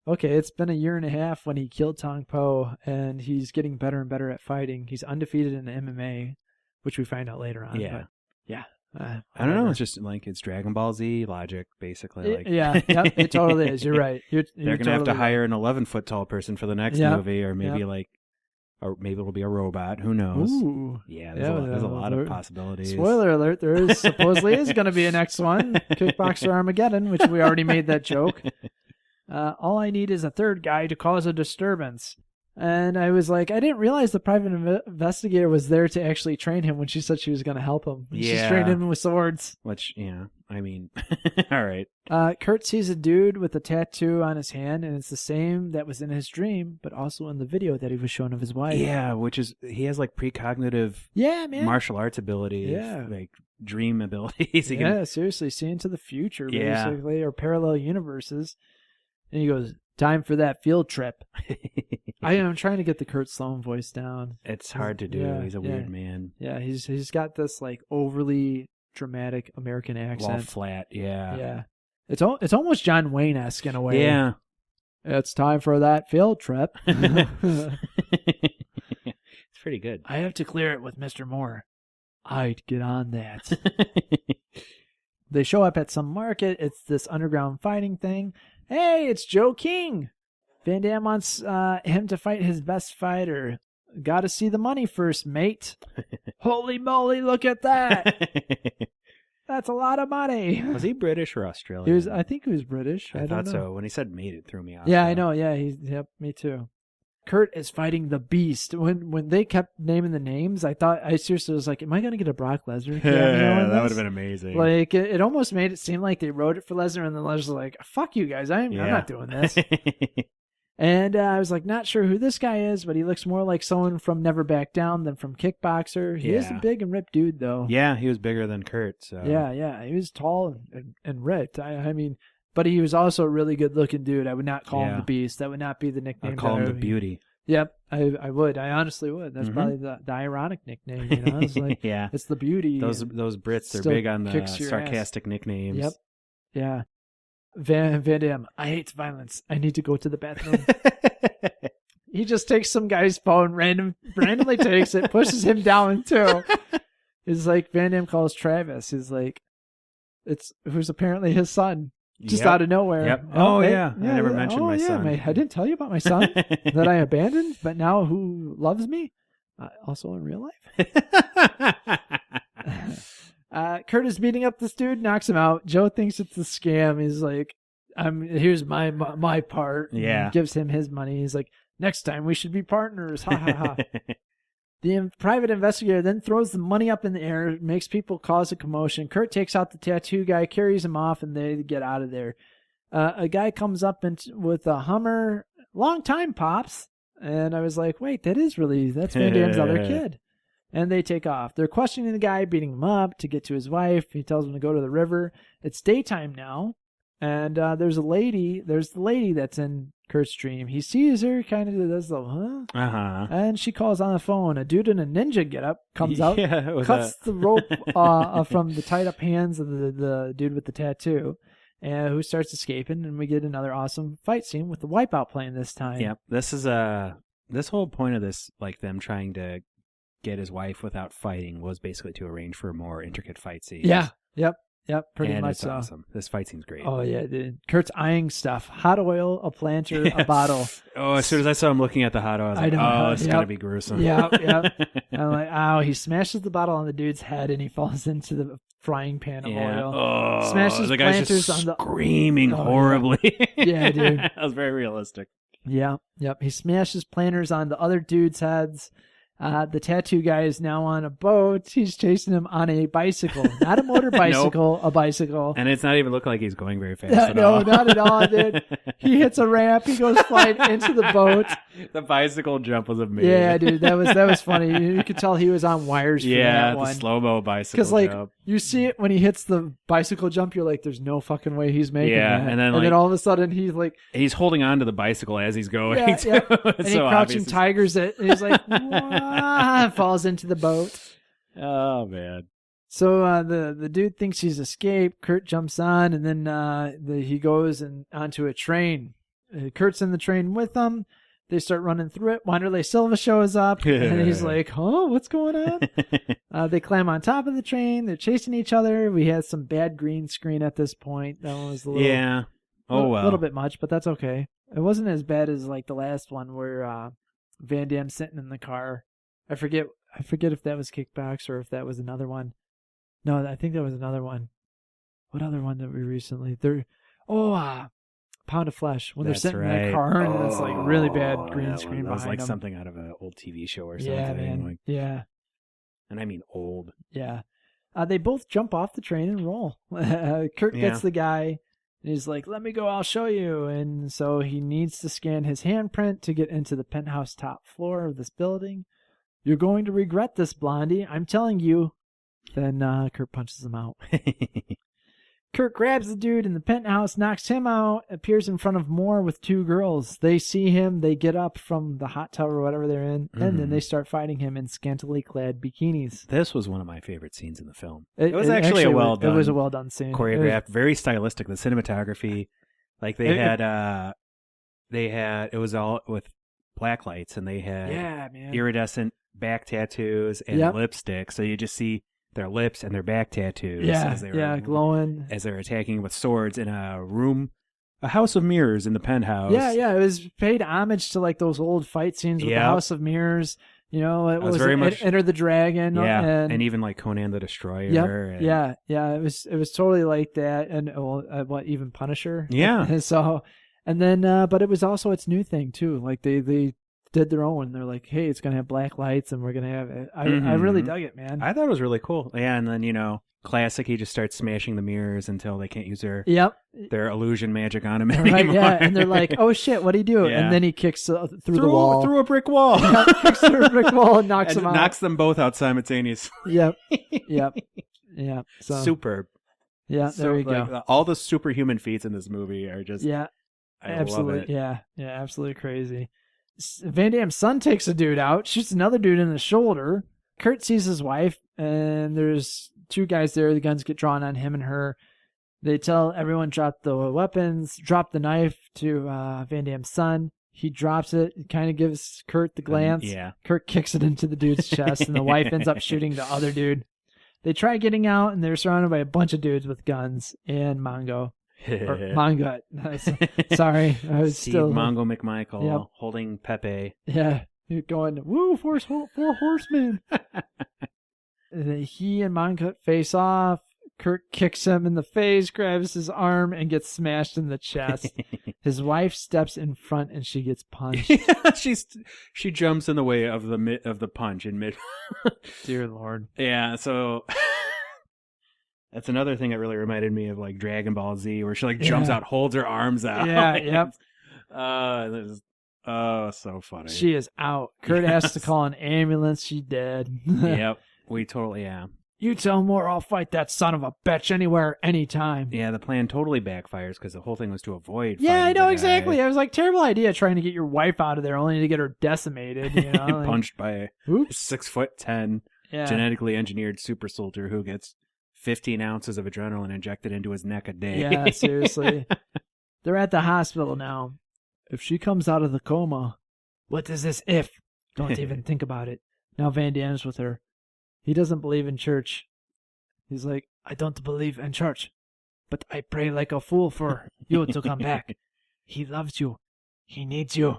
okay, it's been a year and a half when he killed Tung Po, and he's getting better and better at fighting. He's undefeated in MMA, which we find out later on. Yeah. But yeah. I don't know. It's just like it's Dragon Ball Z logic, basically. Like, yep, it totally is. You're right. They're going to have to hire an 11-foot tall person for the next movie, or maybe or maybe it'll be a robot. Who knows? Ooh. Yeah, there's a lot of possibilities. Spoiler alert: there supposedly is going to be a next one, Kickboxer Armageddon, which we already made that joke. All I need is a third guy to cause a disturbance. And I was like, I didn't realize the private investigator was there to actually train him when she said she was going to help him. She's trained him with swords. Which, I mean, all right. Kurt sees a dude with a tattoo on his hand, and it's the same that was in his dream, but also in the video that he was shown of his wife. Yeah, which is, he has like precognitive martial arts abilities. Yeah. Like dream abilities. Seriously, see into the future, basically, or parallel universes. And he goes, time for that field trip. I am trying to get the Kurt Sloan voice down. It's hard to do. Yeah, he's a weird man. Yeah, he's got this like overly dramatic American accent. All flat, Yeah. It's almost John Wayne-esque in a way. Yeah. It's time for that field trip. It's pretty good. I have to clear it with Mr. Moore. I'd get on that. They show up at some market. It's this underground fighting thing. Hey, it's Joe King. Van Damme wants him to fight his best fighter. Gotta see the money first, mate. Holy moly, look at that. That's a lot of money. Was he British or Australian? I think he was British. I thought don't know. so. When he said mate, it threw me off. Yeah, I know. Yeah, me too. Kurt is fighting the Beast. When they kept naming the names, I seriously was like, am I going to get a Brock Lesnar cameo? That would have been amazing. Like, it almost made it seem like they wrote it for Lesnar, and then Lesnar was like, fuck you guys, I'm not doing this. And I was like, not sure who this guy is, but he looks more like someone from Never Back Down than from Kickboxer. He is a big and ripped dude, though. Yeah, he was bigger than Kurt. So. Yeah, he was tall and ripped. I mean... But he was also a really good-looking dude. I would not call him the Beast. That would not be the nickname. I'd call him the Beauty. Yep, I would. I honestly would. That's probably the ironic nickname. It's like, it's the Beauty. Those Brits, they're big on the sarcastic nicknames. Yep. Yeah. Van Damme, I hate violence. I need to go to the bathroom. He just takes some guy's phone, randomly takes it, pushes him down too. It's like Van Damme calls Travis. He's like, who's apparently his son. just out of nowhere. Yep. Oh, yeah. I never mentioned my son. I didn't tell you about my son that I abandoned, but now who loves me? Also in real life. Kurt is beating up this dude, knocks him out. Joe thinks it's a scam. He's like, here's my part. Yeah. Gives him his money. He's like, next time we should be partners. Ha ha ha. The private investigator then throws the money up in the air, makes people cause a commotion. Kurt takes out the tattoo guy, carries him off, and they get out of there. A guy comes up with a Hummer. Long time, Pops. And I was like, wait, that's Van Damme's other kid. And they take off. They're questioning the guy, beating him up to get to his wife. He tells him to go to the river. It's daytime now. And there's the lady that's in Kurt's dream. He sees her, kind of does the, huh? Uh-huh. And she calls on the phone. A dude in a ninja getup comes out, cuts the rope from the tied up hands of the dude with the tattoo, who starts escaping. And we get another awesome fight scene with the Wipeout playing this time. Yep. This is this whole point of this, like them trying to get his wife without fighting, was basically to arrange for a more intricate fight scene. Yeah. Yep, pretty and much it's so. Awesome. This fight scene's great. Oh, yeah, dude. Kurt's eyeing stuff. Hot oil, a planter, a bottle. Oh, as soon as I saw him looking at the hot oil, I was like, oh, it's going to be gruesome. Yep. I'm like, oh, he smashes the bottle on the dude's head and he falls into the frying pan of oil. Oh, smashes the guy's planters just on screaming horribly. Yeah, dude. That was very realistic. Yeah, yep. He smashes planters on the other dude's heads. The tattoo guy is now on a boat. He's chasing him on a bicycle. Not a motor bicycle, A bicycle. And it's not even looking like he's going very fast at all. No, not at all, dude. He hits a ramp. He goes flying into the boat. The bicycle jump was amazing. Yeah, dude. That was funny. You could tell he was on wires for that one. Yeah, the slow-mo bicycle jump. Because, like, you see it when he hits the bicycle jump, you're like, there's no fucking way he's making that. And then all of a sudden, he's like... He's holding on to the bicycle as he's going. Yeah. And he crouching tigers it. And he's like, falls into the boat. Oh, man. So the dude thinks he's escaped. Kurt jumps on, and then he goes onto a train. Kurt's in the train with them. They start running through it. Wanderlei Silva shows up, and he's like, huh, what's going on? They climb on top of the train. They're chasing each other. We had some bad green screen at this point. That one was a little... Yeah. Oh, well. A little bit much, but that's okay. It wasn't as bad as, like, the last one where Van Damme sitting in the car. I forget if that was Kickboxer or if that was another one. No, I think that was another one. What other one did we recently? Pound of Flesh. When That's they're sitting right. in the car and it's like really bad green screen that was behind like them. something out of an old TV show or something. Yeah, man. Like, yeah. And I mean old. Yeah. They both jump off the train and roll. Kurt gets the guy. And he's like, let me go, I'll show you. And so he needs to scan his handprint to get into the penthouse top floor of this building. You're going to regret this, Blondie. I'm telling you. Then Kurt punches him out. Kurt grabs the dude in the penthouse, knocks him out, appears in front of Moore with two girls. They see him. They get up from the hot tub or whatever they're in, and then they start fighting him in scantily clad bikinis. This was one of my favorite scenes in the film. It was actually a well done. It was a well done scene. Choreographed, very stylistic. The cinematography, like it was all with black lights, and they had iridescent back tattoos and lipstick. So you just see their lips and their back tattoos as they were glowing as they're attacking with swords in a house of mirrors in the penthouse. It was paid homage to like those old fight scenes with the House of Mirrors. You know, it was very much Enter the Dragon. And even like Conan the Destroyer. It was totally like that, and even Punisher. Yeah. So, and then but it was also its new thing too. Like they did their own. They're like, hey, it's gonna have black lights, and we're gonna have it. I really dug it, man. I thought it was really cool. Yeah, and then classic. He just starts smashing the mirrors until they can't use their illusion magic on him anymore. Yeah, and they're like, oh shit, what'd he do? Yeah. And then he kicks through the wall, through a brick wall, kicks through a brick wall, and knocks them out. Knocks them both out simultaneously. Yep. So, superb. Yeah, there you go. All the superhuman feats in this movie are just absolutely love it. Absolutely crazy. Van Damme's son takes a dude out, shoots another dude in the shoulder. Kurt sees his wife, and there's two guys there. The guns get drawn on him and her. They tell everyone drop the weapons, drop the knife to Van Damme's son. He drops it. It kind of gives Kurt the glance. Kurt kicks it into the dude's chest, and the wife ends up shooting the other dude. They try getting out, and they're surrounded by a bunch of dudes with guns and Mongo. Or Mongut. Sorry. I was Steve still... Mongo McMichael holding Pepe. Yeah. You're going, woo, four horsemen. He and Mongut face off. Kurt kicks him in the face, grabs his arm, and gets smashed in the chest. His wife steps in front, and she gets punched. She jumps in the way of the punch in mid. Dear Lord. Yeah, so that's another thing that really reminded me of like Dragon Ball Z, where she like jumps out, holds her arms out. Yeah, yep. So funny. She is out. Kurt has to call an ambulance. She dead. Yep, we totally You tell more, I'll fight that son of a bitch anywhere, anytime. Yeah, the plan totally backfires because the whole thing was to avoid. Yeah, I know exactly. I was like, terrible idea trying to get your wife out of there, only to get her decimated. You know, like, punched by a 6'10", genetically engineered super soldier who gets 15 ounces of adrenaline injected into his neck a day. Yeah, seriously. They're at the hospital now. If she comes out of the coma, what is this if? Don't even think about it. Now Van Damme's with her. He doesn't believe in church. He's like, I don't believe in church, but I pray like a fool for you to come back. He loves you. He needs you.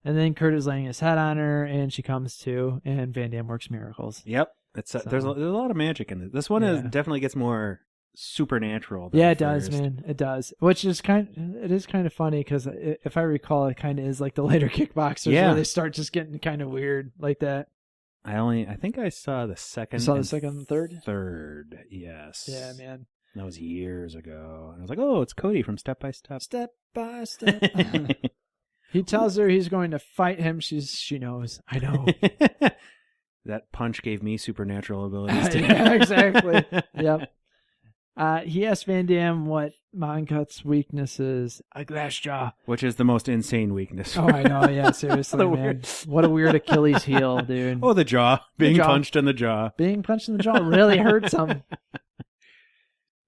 And then Kurt is laying his head on her, and she comes to, and Van Damme works miracles. Yep. There's a lot of magic in it. This one definitely gets more supernatural. Yeah, it does, man. It does. Which is kind of funny because if I recall, it kind of is like the later Kickboxers where they start just getting kind of weird like that. I think I saw the second. You saw the second and third? Third, yes. Yeah, man. That was years ago. And I was like, oh, it's Cody from Step by Step. Step by Step. He tells her he's going to fight him. She knows. I know. That punch gave me supernatural abilities too. Yeah, exactly. Yep. He asked Van Damme what Moncut's weakness is. A glass jaw. Which is the most insane weakness. Oh, I know. Yeah, seriously, man. What a weird Achilles heel, dude. Oh, the jaw. Being punched in the jaw. Being punched in the jaw really hurts him.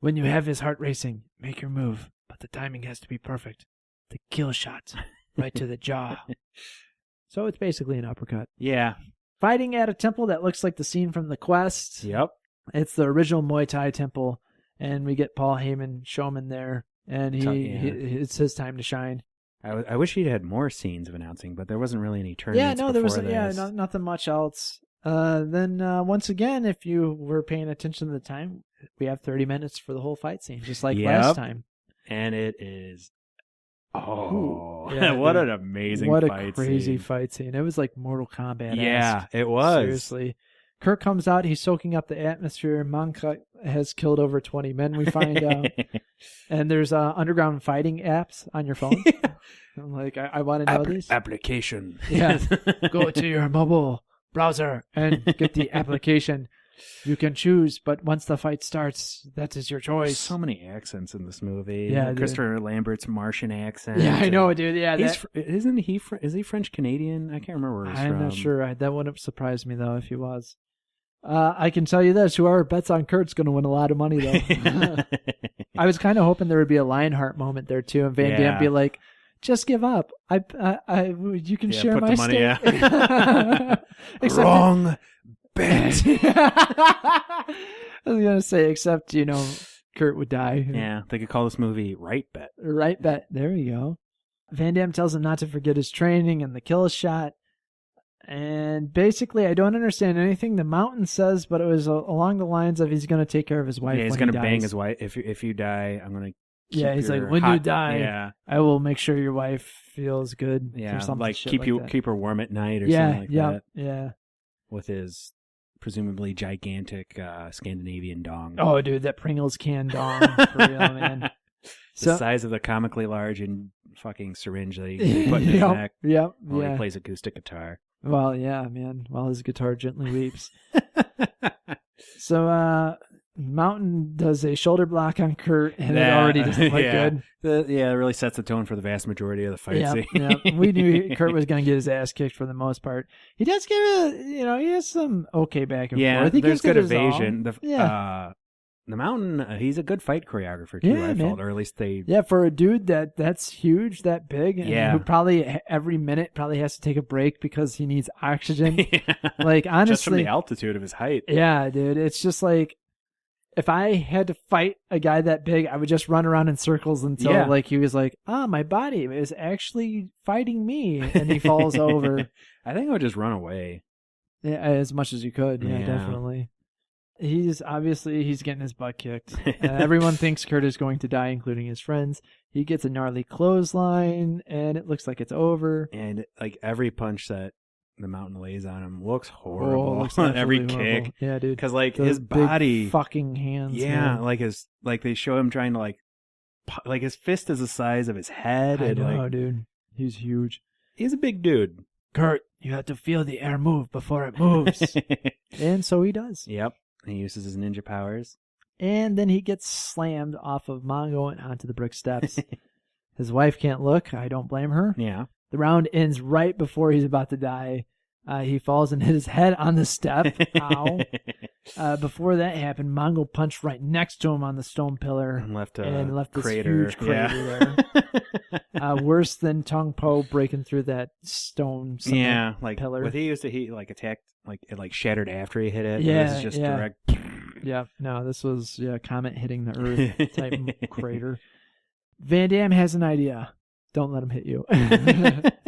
When you have his heart racing, make your move, but the timing has to be perfect. The kill shot right to the jaw. So it's basically an uppercut. Yeah. Fighting at a temple that looks like the scene from The Quest. Yep. It's the original Muay Thai temple. And we get Paul Heyman, Showman there, and it's his time to shine. I wish he'd had more scenes of announcing, but there wasn't really any tournaments. Yeah, no, there was nothing much else. Then once again, if you were paying attention to the time, we have 30 minutes for the whole fight scene, just like last time. And it is yeah, what an amazing what fight a crazy scene. Fight scene. It was like Mortal Kombat. Yeah, it was. Seriously. Kurt comes out, he's soaking up the atmosphere. Moncut has killed over 20 men, we find out. And there's underground fighting apps on your phone. I'm like, I want to know these. Application. Yeah. Go to your mobile browser and get the application. You can choose, but once the fight starts, that is your choice. So many accents in this movie. Yeah, Christopher Lambert's Martian accent. Yeah, I know, dude. Yeah, isn't he? Is he French Canadian? I can't remember where he's from. I'm not sure. That wouldn't surprise me though if he was. I can tell you this: whoever bets on Kurt's going to win a lot of money, though. I was kind of hoping there would be a Lionheart moment there too, and Van Damme be like, "Just give up. You can share my money, stake." Wrong bet. I was gonna say, except Kurt would die. Yeah, they could call this movie Right Bet. Right Bet. There you go. Van Damme tells him not to forget his training and the kill shot. And basically, I don't understand anything the Mountain says, but it was along the lines of he's going to take care of his wife. Yeah, he's going to bang his wife. If you die, I'm going to. Yeah, he's like, when you die, I will make sure your wife feels good. Yeah, or something like keep her warm at night or something like that. Yeah. With his presumably gigantic Scandinavian dong. Oh, dude, that Pringles can dong for real, man. The size of the comically large and fucking syringe that he put in his neck. Yep. While he plays acoustic guitar. Well, yeah, man. While his guitar gently weeps. So, Mountain does a shoulder block on Kurt, and it already doesn't look good. It really sets the tone for the vast majority of the fight scene. Yeah, we knew Kurt was going to get his ass kicked for the most part. He does give he has some okay back and forth. There's good evasion. The Mountain, he's a good fight choreographer too, I felt, or at least they... Yeah, for a dude that's huge, that big, and who probably every minute probably has to take a break because he needs oxygen. Like, honestly... Just from the altitude of his height. Yeah, dude, it's just like... if I had to fight a guy that big, I would just run around in circles until like he was like, my body is actually fighting me, and he falls over. I think I would just run away. Yeah, as much as you could. Yeah, definitely. He's getting his butt kicked. Everyone thinks Kurt is going to die, including his friends. He gets a gnarly clothesline, and it looks like it's over. And like every punch that the mountain lays on him looks horrible. Looks every horrible. Kick. Yeah, dude. Because like his body, fucking hands. Yeah, man. like they show him trying to like his fist is the size of his head. I know, dude. He's huge. He's a big dude. Kurt, you have to feel the air move before it moves. And so he does. Yep. He uses his ninja powers. And then he gets slammed off of Mongo and onto the brick steps. His wife can't look. I don't blame her. Yeah. The round ends right before he's about to die. He falls and hit his head on the step. Ow. Before that happened, Mongo punched right next to him on the stone pillar. And left this crater. Huge crater there. Worse than Tong Po breaking through that stone pillar. What he used to, he attacked, it shattered after he hit it. Yeah, it was just direct. Yeah, no, this was comet hitting the earth type crater. Van Damme has an idea. Don't let him hit you.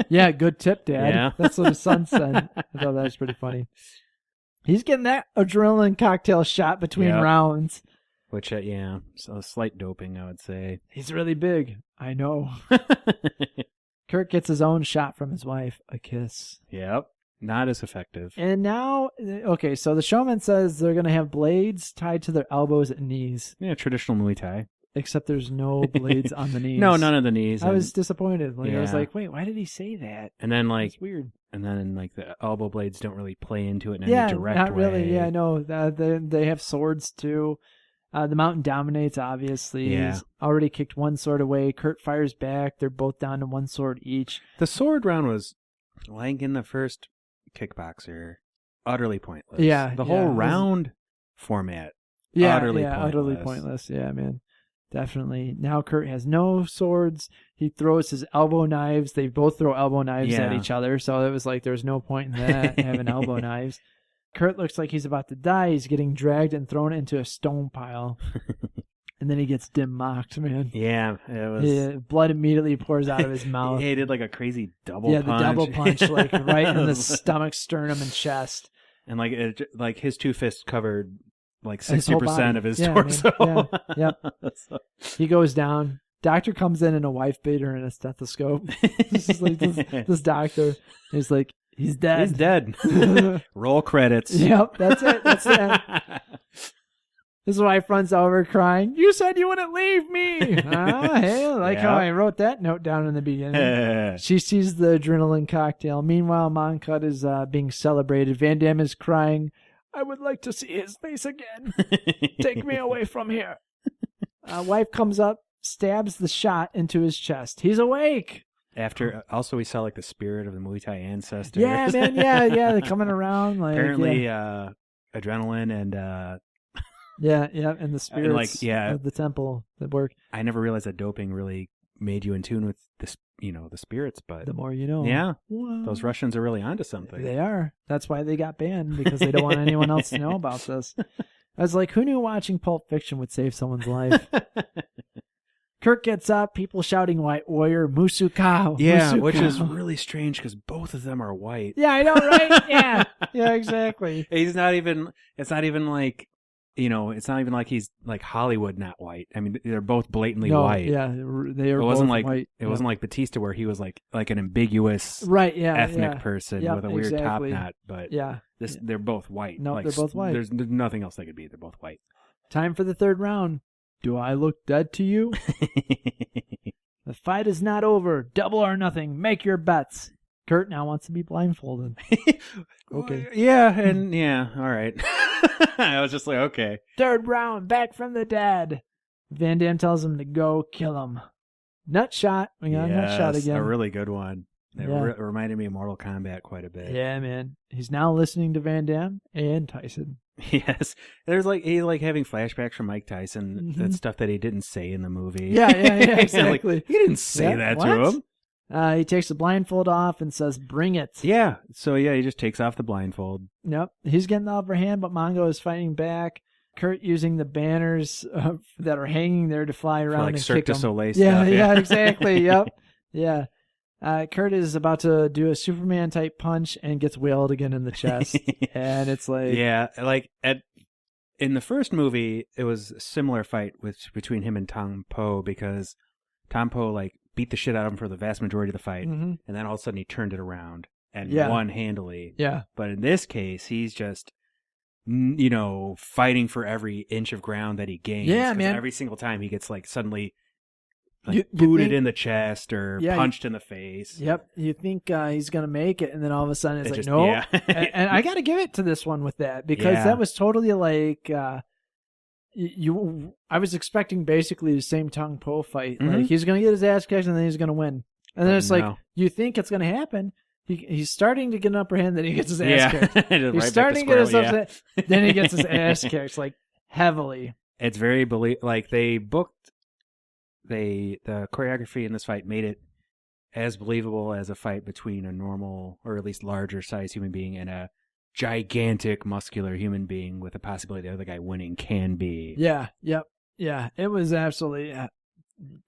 Yeah, good tip, Dad. Yeah. That's what his son said. I thought that was pretty funny. He's getting that adrenaline cocktail shot between rounds. Which, so slight doping, I would say. He's really big. I know. Kurt gets his own shot from his wife, a kiss. Yep. Not as effective. And now, okay, so the showman says they're going to have blades tied to their elbows and knees. Yeah, traditional Muay Thai. Except there's no blades on the knees. No, none of the knees. I was disappointed. I was like, wait, why did he say that? And then it's weird. And then the elbow blades don't really play into it in any direct not way. Really. Yeah, no. They have swords too. The mountain dominates, obviously. Yeah. He's already kicked one sword away. Kurt fires back. They're both down to one sword each. The sword round was, like in the first Kickboxer, utterly pointless. Yeah. The whole round format, utterly pointless. Yeah, man. Definitely. Now Kurt has no swords. He throws his elbow knives. They both throw elbow knives at each other. So it was like there's no point in that, having elbow knives. Kurt looks like he's about to die. He's getting dragged and thrown into a stone pile. And then he gets dim mocked, man. Yeah, it was. Blood immediately pours out of his mouth. He did like a crazy double punch. Yeah, the double punch, like right in the stomach, sternum, and chest. And like his two fists covered like 60% of his torso. Yeah. He goes down. Doctor comes in a wife beater and a stethoscope. This is like this doctor. He's like, he's dead. He's dead. Roll credits. Yep, that's it. That's it. His wife runs over crying. You said you wouldn't leave me. Hey, I like how I wrote that note down in the beginning. She sees the adrenaline cocktail. Meanwhile, Moncut is being celebrated. Van Damme is crying. I would like to see his face again. Take me away from here. Wife comes up, stabs the shot into his chest. He's awake. After, also we saw like the spirit of the Muay Thai ancestors. Yeah, man. Yeah. They're coming around. Like, apparently, adrenaline and and the spirits of the temple that work. I never realized that doping really made you in tune with the spirits, but the more you know. Yeah, those Russians are really onto something. They are. That's why they got banned, because they don't want anyone else to know about this. I was like, who knew watching Pulp Fiction would save someone's life? Kurt gets up, people shouting White Warrior, Musukao. Yeah, Musukao. Which is really strange because both of them are white. Yeah, I know, right? Yeah, exactly. It's not even like, it's not even like he's like Hollywood not white. I mean, they're both blatantly white. Yeah, they are both white. It wasn't like Batista where he was like an ambiguous ethnic person with a weird top knot. But they're both white. No, they're both white. There's nothing else they could be. They're both white. Time for the third round. Do I look dead to you? The fight is not over. Double or nothing. Make your bets. Kurt now wants to be blindfolded. Okay. Yeah, all right. I was just like, okay. Third round, back from the dead. Van Damme tells him to go kill him. Nut shot. We got a nut shot again. A really good one. It reminded me of Mortal Kombat quite a bit. Yeah, man. He's now listening to Van Damme and Tyson. Yes. There's he having flashbacks from Mike Tyson. That's stuff that he didn't say in the movie. Yeah, exactly. He didn't say that to him. He takes the blindfold off and says, bring it. Yeah. So, he just takes off the blindfold. Yep. He's getting the upper hand, but Mongo is fighting back. Kurt using the banners that are hanging there to fly around for like and Cirque kick du them. Soleil Yeah, stuff. yeah, exactly. Yep. Yeah. Kurt is about to do a Superman type punch and gets whaled again in the chest. And it's like, yeah, like in the first movie, it was a similar fight between him and Tom Poe, because Tom Poe like beat the shit out of him for the vast majority of the fight, and then all of a sudden he turned it around and won handily. Yeah. But in this case, he's just fighting for every inch of ground that he gains. Yeah, man. Every single time he gets like suddenly you booted think, in the chest or punched in the face. Yep. You think he's going to make it, and then all of a sudden it's like, just, no. Yeah. and I got to give it to this one with that, because that was totally like, I was expecting basically the same Tom Poe fight. Like, he's going to get his ass kicked and then he's going to win. And then it's like, you think it's going to happen. He's starting to get an upper hand, then he gets his ass kicked. He's starting to get his upset, then he gets his ass kicked, like, heavily. It's very like they booked the choreography in this fight made it as believable as a fight between a normal, or at least larger sized human being and a gigantic muscular human being, with the possibility of the other guy winning can be. Yeah. Yep. Yeah. It was absolutely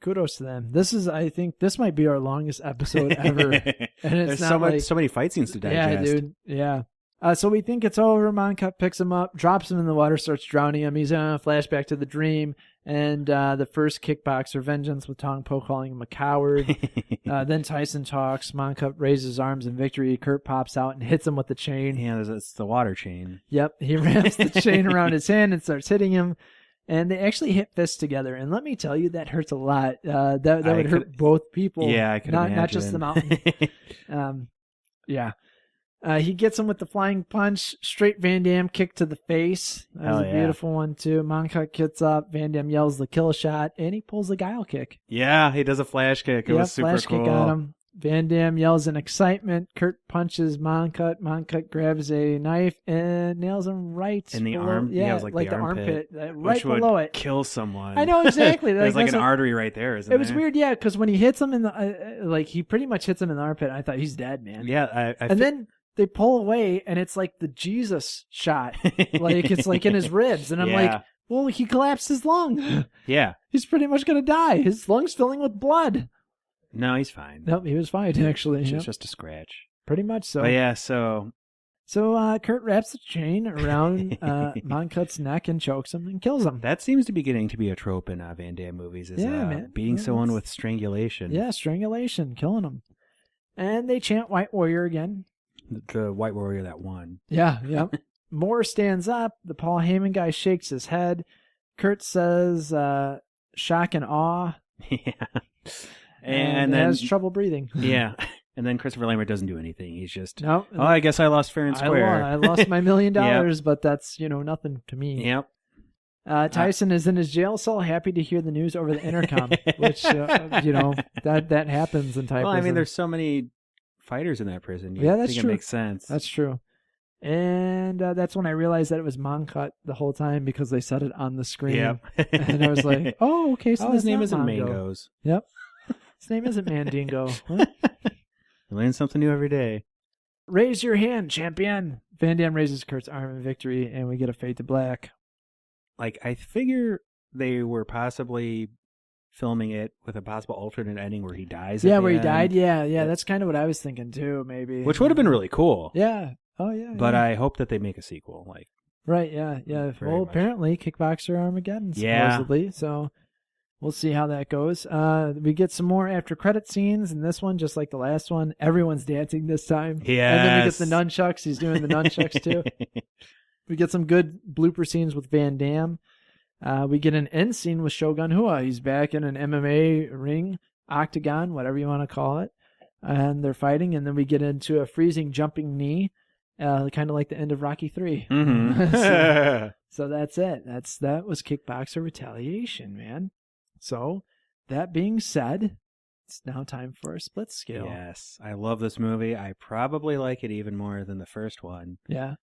kudos to them. I think this might be our longest episode ever. And it's There's so many fight scenes to digest. Yeah, dude. Yeah. So we think it's over. Moncut picks him up, drops him in the water, starts drowning him. He's in a flashback to the dream and the first Kickboxer vengeance with Tom Poe calling him a coward. Then Tyson talks. Moncut raises his arms in victory. Kurt pops out and hits him with the chain. Yeah, it's the water chain. Yep. He wraps the chain around his hand and starts hitting him. And they actually hit fists together. And let me tell you, that hurts a lot. That would hurt both people. Yeah, I can imagine. Not just the mountain. Yeah. He gets him with the flying punch, straight Van Damme kick to the face. That was a beautiful one, too. Moncut gets up, Van Damme yells the kill shot, and he pulls the guile kick. Yeah, he does a flash kick. It was super flash cool. Kick on him. Van Damme yells in excitement. Kurt punches Moncut. Moncut grabs a knife and nails him right in the below, arm. Yeah, it was like the armpit, right below it. Kill someone. I know exactly. There's like an artery right there, isn't it? It was weird, yeah, because when he hits him in the he pretty much hits him in the armpit. I thought he's dead, man. Yeah, then they pull away, and it's like the Jesus shot. Like, it's like in his ribs. And I'm like, well, he collapsed his lung. Yeah. He's pretty much going to die. His lung's filling with blood. No, he's fine. Nope, he was fine, actually. It's just a scratch. Pretty much so. But yeah, so Kurt wraps the chain around Moncut's neck and chokes him and kills him. That seems to be getting to be a trope in Van Damme movies, is man. beating someone with strangulation. Yeah, strangulation, killing him. And they chant White Warrior again. The White Warrior that won. Yeah, yep. Moore stands up. The Paul Heyman guy shakes his head. Kurt says, shock and awe. Yeah. And then has trouble breathing. Yeah. And then Christopher Lambert doesn't do anything. He's just, no. Oh, I guess I lost fair and square. I lost my $1 million, but that's, nothing to me. Yep. Tyson is in his jail cell, happy to hear the news over the intercom, which, that happens in Thai prison. I mean, prison. there's so many fighters in that prison. That's think true. It makes sense. That's true. And that's when I realized that it was Moncut the whole time, because they said it on the screen. Yep. And I was like, oh, okay, so his name isn't Mangos. Yep. His name isn't Mandingo. Huh? You learn something new every day. Raise your hand, champion. Van Damme raises Kurt's arm in victory, and we get a fade to black. Like, I figure they were possibly filming it with a possible alternate ending where he dies. Yeah, where he died. Yeah. That's kind of what I was thinking too, maybe. Which would have been really cool. Yeah. Oh yeah. But I hope that they make a sequel. Like. Right. Yeah. Well, apparently, Kickboxer Armageddon supposedly. So we'll see how that goes. We get some more after credit scenes in this one, just like the last one. Everyone's dancing this time. Yeah. And then we get the nunchucks. He's doing the nunchucks too. We get some good blooper scenes with Van Damme. We get an end scene with Shogun Rua. He's back in an MMA ring, octagon, whatever you want to call it. And they're fighting. And then we get into a freezing jumping knee, kind of like the end of Rocky 3. Mm-hmm. So that's it. That was Kickboxer Retaliation, man. So that being said, it's now time for a split scale. Yes. I love this movie. I probably like it even more than the first one. Yeah.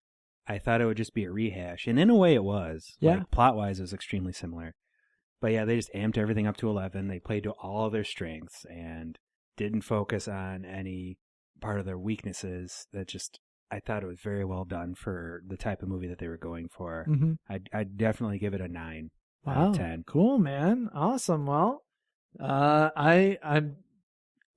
I thought it would just be a rehash, and in a way it was. Yeah. Like, plot-wise, it was extremely similar. But yeah, they just amped everything up to 11. They played to all of their strengths and didn't focus on any part of their weaknesses. I thought it was very well done for the type of movie that they were going for. Mm-hmm. I'd definitely give it a 9 out Wow. of 10. Cool, man. Awesome. Well, I'm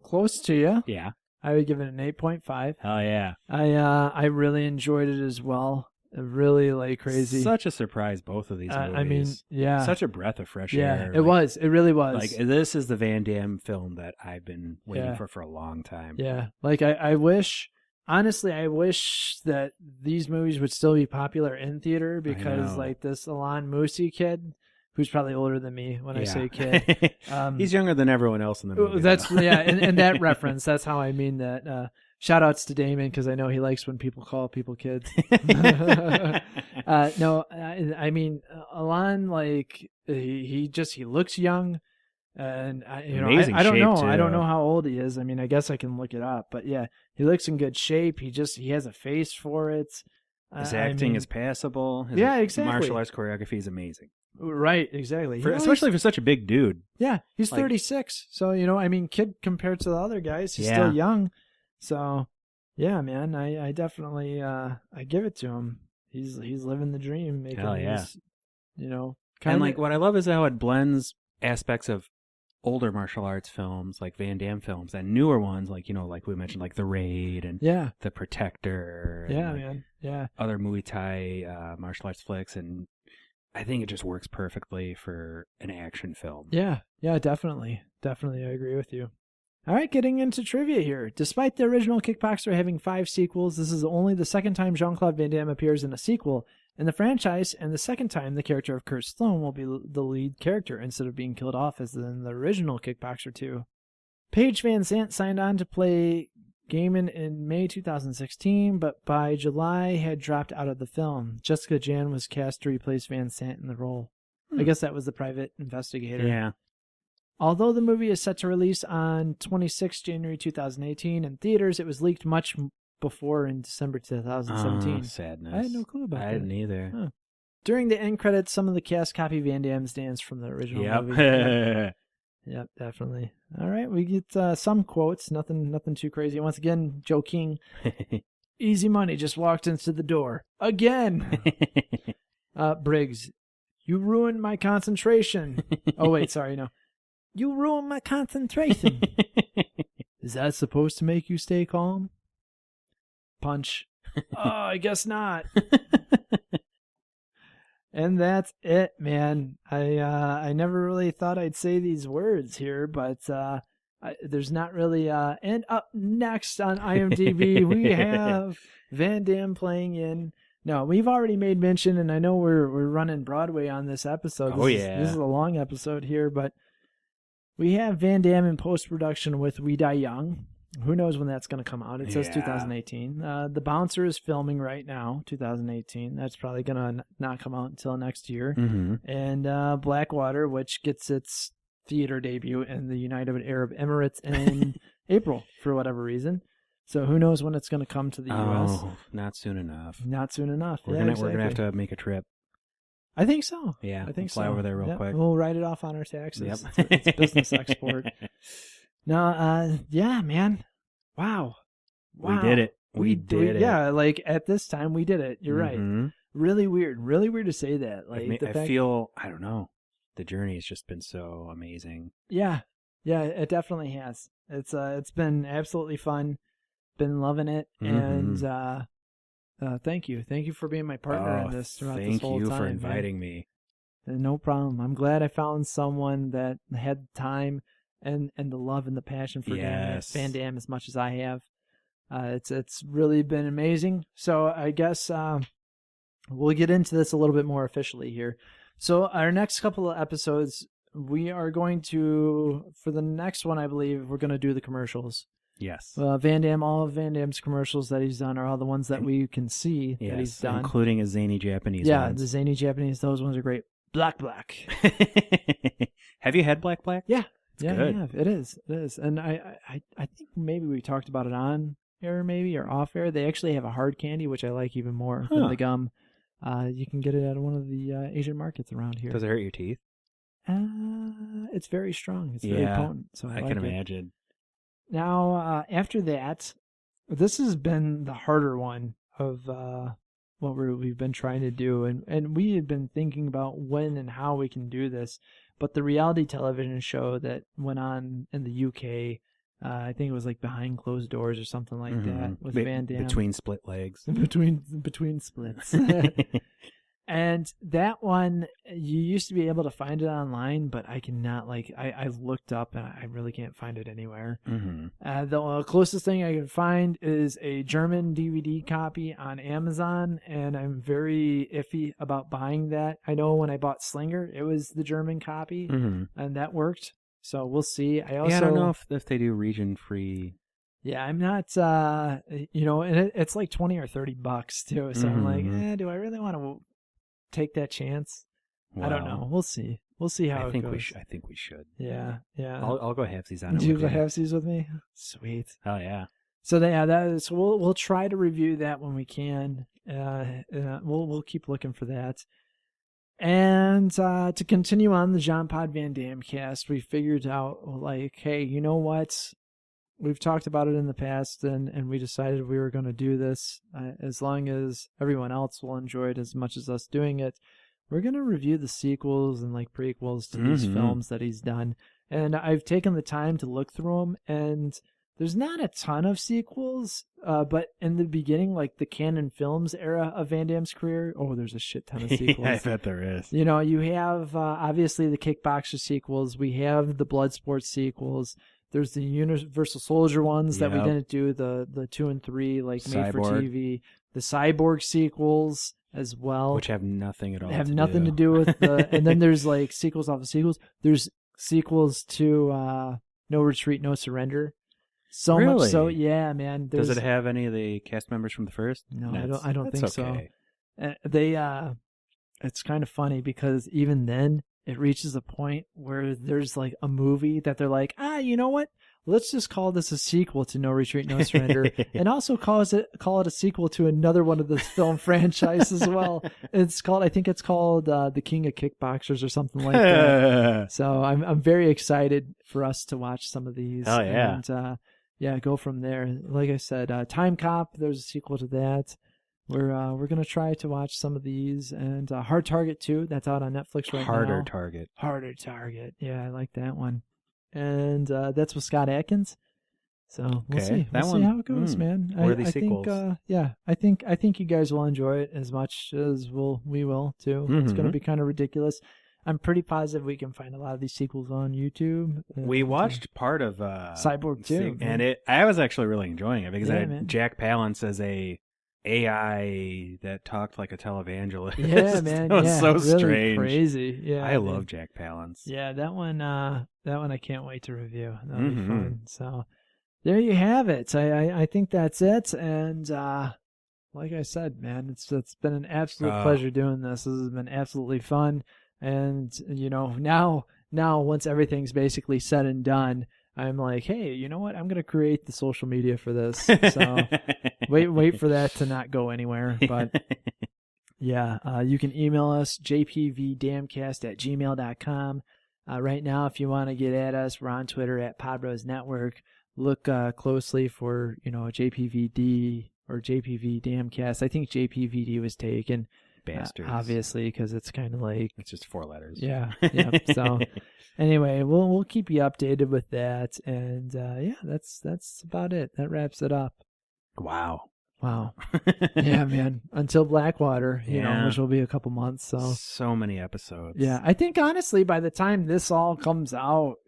close to you. Yeah. I would give it an 8.5. Hell yeah. I really enjoyed it as well. Really like crazy. Such a surprise, both of these movies. I mean, yeah. Such a breath of fresh air. Yeah, it was. It really was. Like, this is the Van Damme film that I've been waiting for a long time. Yeah. Like, I wish, honestly, I wish that these movies would still be popular in theater because, like, this Alain Moussi kid, who's probably older than me when I say kid. He's younger than everyone else in the movie. That's, and that reference, that's how I mean that. Shout outs to Damon because I know he likes when people call people kids. No, I mean Alain, like he looks young, and I don't know. I don't know how old he is. I mean, I guess I can look it up, but yeah, he looks in good shape. He has a face for it. His acting is passable. His exactly. Martial arts choreography is amazing. Right, exactly. Especially for such a big dude. Yeah, he's 36. So I mean, kid compared to the other guys, he's still young. So, yeah, man, I definitely I give it to him. He's living the dream, making these, and like what I love is how it blends aspects of older martial arts films, like Van Damme films, and newer ones, like like we mentioned, like The Raid and The Protector. Yeah, and man. Yeah. Other Muay Thai martial arts flicks, and I think it just works perfectly for an action film. Yeah, definitely, I agree with you. All right, getting into trivia here. Despite the original Kickboxer having 5 sequels, this is only the second time Jean-Claude Van Damme appears in a sequel in the franchise, and the second time the character of Kurt Sloan will be the lead character instead of being killed off as in the original Kickboxer 2. Paige Van Zandt signed on to play Gaiman in May 2016, but by July had dropped out of the film. Jessica Jan was cast to replace Van Zandt in the role. I guess that was the private investigator. Yeah. Although the movie is set to release on 26 January 2018 in theaters, it was leaked much before in December 2017. Sadness. I had no clue about that. I didn't either. Huh. During the end credits, some of the cast copy Van Damme's dance from the original movie. Yep, definitely. All right, we get some quotes. Nothing too crazy. Once again, Joe King. Easy money just walked into the door. Again! Briggs, you ruined my concentration. Oh, wait, sorry, no. You ruined my concentration. Is that supposed to make you stay calm? Punch. Oh, I guess not. And that's it, man. I never really thought I'd say these words here, but there's not really. And up next on IMDb, we have Van Damme playing in. No, we've already made mention, and I know we're running Broadway on this episode. This is a long episode here, but we have Van Damme in post-production with We Die Young. Who knows when that's going to come out? It says 2018. The Bouncer is filming right now, 2018. That's probably going to not come out until next year. Mm-hmm. And Blackwater, which gets its theater debut in the United Arab Emirates in April for whatever reason. So who knows when it's going to come to the U.S. Oh, not soon enough. Not soon enough. We're gonna have to make a trip. I think so. Yeah, I think fly over there real quick. We'll write it off on our taxes. Yep. It's business export. No, yeah, man. Wow. We did it. We did it. Yeah, like at this time we did it. You're right. Really weird. Really weird to say that. Like I feel, I don't know. The journey has just been so amazing. Yeah. Yeah, it definitely has. It's been absolutely fun. Been loving it. And thank you. Thank you for being my partner in this throughout this whole time. Thank you for inviting me. No problem. I'm glad I found someone that had the time and the love and the passion for Van Damme as much as I have. It's really been amazing. So I guess we'll get into this a little bit more officially here. So our next couple of episodes, we are going to, for the next one, I believe, we're going to do the commercials. Yes. Van Damme, all of Van Damme's commercials that he's done are all the ones that we can see that he's done. Including his zany Japanese ones. Yeah, the zany Japanese, those ones are great. Black. Have you had Black? Yeah. It's good. Yeah, it is. And I think maybe we talked about it on air maybe or off air. They actually have a hard candy, which I like even more than the gum. You can get it at one of the Asian markets around here. Does it hurt your teeth? It's very strong. It's very potent. So I can imagine. Now, after that, this has been the harder one of what we've been trying to do, and we had been thinking about when and how we can do this. But the reality television show that went on in the UK, I think it was like Behind Closed Doors or something like that, with Van Damme. Between split legs. between splits. And that one, you used to be able to find it online, but I cannot, I looked up and I really can't find it anywhere. The closest thing I can find is a German DVD copy on Amazon, and I'm very iffy about buying that. I know when I bought Slinger, it was the German copy, and that worked. So we'll see. I don't know if they do region-free. Yeah, I'm not, and it's like $20 or $30 too. So I'm like, do I really want to take that chance? Well, I don't know. We'll see. We'll see how it goes. I think we should. Yeah. I'll go halfsies on it. Do you go halfsies with me? Sweet. Oh yeah. So so we'll try to review that when we can. We'll keep looking for that. And to continue on the Jean Pod Van Dammecast, we figured out hey, you know what? We've talked about it in the past, and we decided we were going to do this. As long as everyone else will enjoy it as much as us doing it, we're going to review the sequels and prequels to these films that he's done. And I've taken the time to look through them, and there's not a ton of sequels, but in the beginning, the Canon Films era of Van Damme's career, there's a shit ton of sequels. I bet there is. You have, obviously, the Kickboxer sequels. We have the Bloodsport sequels. There's the Universal Soldier ones that we didn't do, the 2 and 3, made for TV. The Cyborg sequels as well. Which have nothing at all to do with the... And then there's, sequels off of sequels. There's sequels to No Retreat, No Surrender. So really? Much so, yeah, man. Does it have any of the cast members from the first? No, I don't think okay. so. It's kind of funny because even then, it reaches a point where there's a movie that they're like, you know what? Let's just call this a sequel to No Retreat, No Surrender, and also call it a sequel to another one of this film franchise as well. I think it's called The King of Kickboxers or something like that. So I'm very excited for us to watch some of these. Oh yeah. And go from there. Like I said, Time Cop, there's a sequel to that. We're gonna try to watch some of these, and Hard Target 2, that's out on Netflix right now. Harder Target. Yeah, I like that one. And that's with Scott Adkins. So we'll see. We'll see how it goes, man. Or the sequels. I think you guys will enjoy it as much as we will too. It's gonna be kind of ridiculous. I'm pretty positive we can find a lot of these sequels on YouTube. We watched part of Cyborg 2, and I was actually really enjoying it because Jack Palance as a AI that talked like a televangelist. Yeah, man. That was so really strange. Crazy. Yeah. I love Jack Palance. Yeah, that one I can't wait to review. That'll be fun. So there you have it. I think that's it. And like I said, man, it's been an absolute pleasure doing this. This has been absolutely fun. And now once everything's basically said and done, I'm like, hey, you know what? I'm going to create the social media for this. So wait for that to not go anywhere. But yeah, you can email us, jpvdammecast@gmail.com. Right now, if you want to get at us, we're on Twitter at Podbros Network. Look closely for, JPVD or JPV Dammecast. I think JPVD was taken. Bastards. Obviously, because it's kind of it's just 4 letters. Yeah. So anyway, we'll keep you updated with that, and that's about it. That wraps it up. Wow. Yeah, man. Until Blackwater, which will be a couple months. So many episodes. Yeah, I think honestly, by the time this all comes out,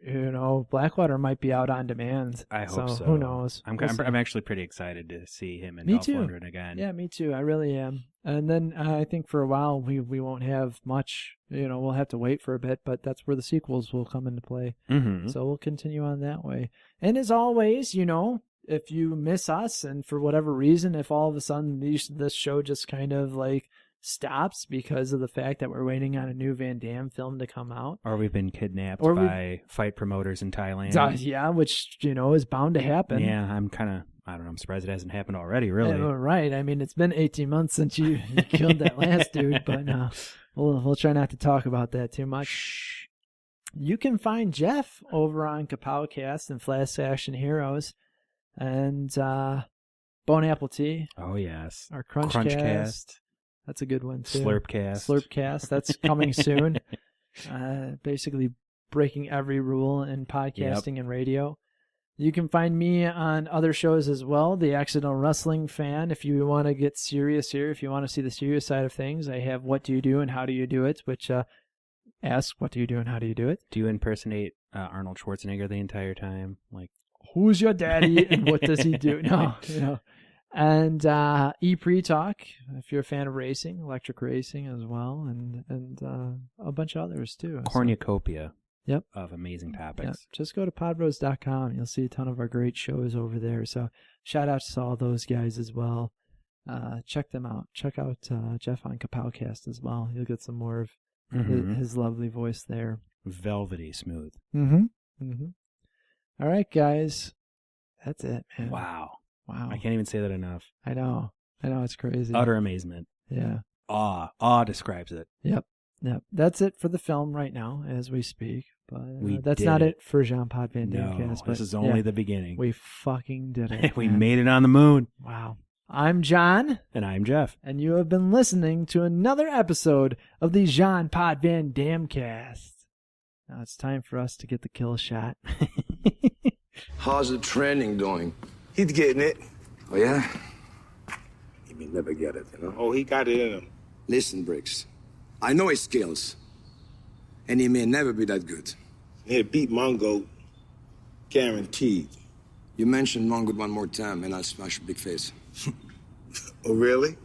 Blackwater might be out on demand. I hope so. Who knows? I'm actually pretty excited to see him in Dolph Lundgren again. Yeah, me too. I really am. And then I think for a while we won't have much. We'll have to wait for a bit, but that's where the sequels will come into play. So we'll continue on that way. And as always, if you miss us, and for whatever reason, if all of a sudden this show just kind of stops because of the fact that we're waiting on a new Van Damme film to come out, or we've been kidnapped by fight promoters in Thailand, yeah, which is bound to happen. Yeah, I'm surprised it hasn't happened already. Really, right? I mean, it's been 18 months since you killed that last dude, but we'll try not to talk about that too much. You can find Jeff over on Kapowcast and Flash Action Heroes. And Bone Apple Tea. Oh, yes. Our Crunchcast. That's a good one, too. Slurpcast. That's coming soon. Basically breaking every rule in podcasting and radio. You can find me on other shows as well. The Accidental Wrestling Fan. If you want to get serious here, if you want to see the serious side of things, I have What Do You Do and How Do You Do It, which asks what do you do and how do you do it. Do you impersonate Arnold Schwarzenegger the entire time? Like, who's your daddy and what does he do? No, And E-Pre-Talk, if you're a fan of racing, electric racing as well, and a bunch of others too. Cornucopia. Yep. Of amazing topics. Yep. Just go to podbros.com. You'll see a ton of our great shows over there. So shout out to all those guys as well. Check them out. Check out Jeff on Kapowcast as well. You'll get some more of his lovely voice there. Velvety smooth. All right, guys. That's it, man. Wow. I can't even say that enough. I know. It's crazy. Utter amazement. Yeah. Awe describes it. Yep. That's it for the film right now as we speak. But that's not it for Jean Pod Van Dammecast. This is only the beginning. We fucking did it. We made it on the moon. Wow. I'm John. And I'm Jeff. And you have been listening to another episode of the Jean Pod Van Dammecast. Now it's time for us to get the kill shot. How's the training doing? He's getting it. Oh, yeah? He may never get it, you know? Oh, he got it in him. Listen, Briggs. I know his skills. And he may never be that good. He'll beat Mongo. Guaranteed. You mention Mongo one more time, and I'll smash your big face. Oh, really?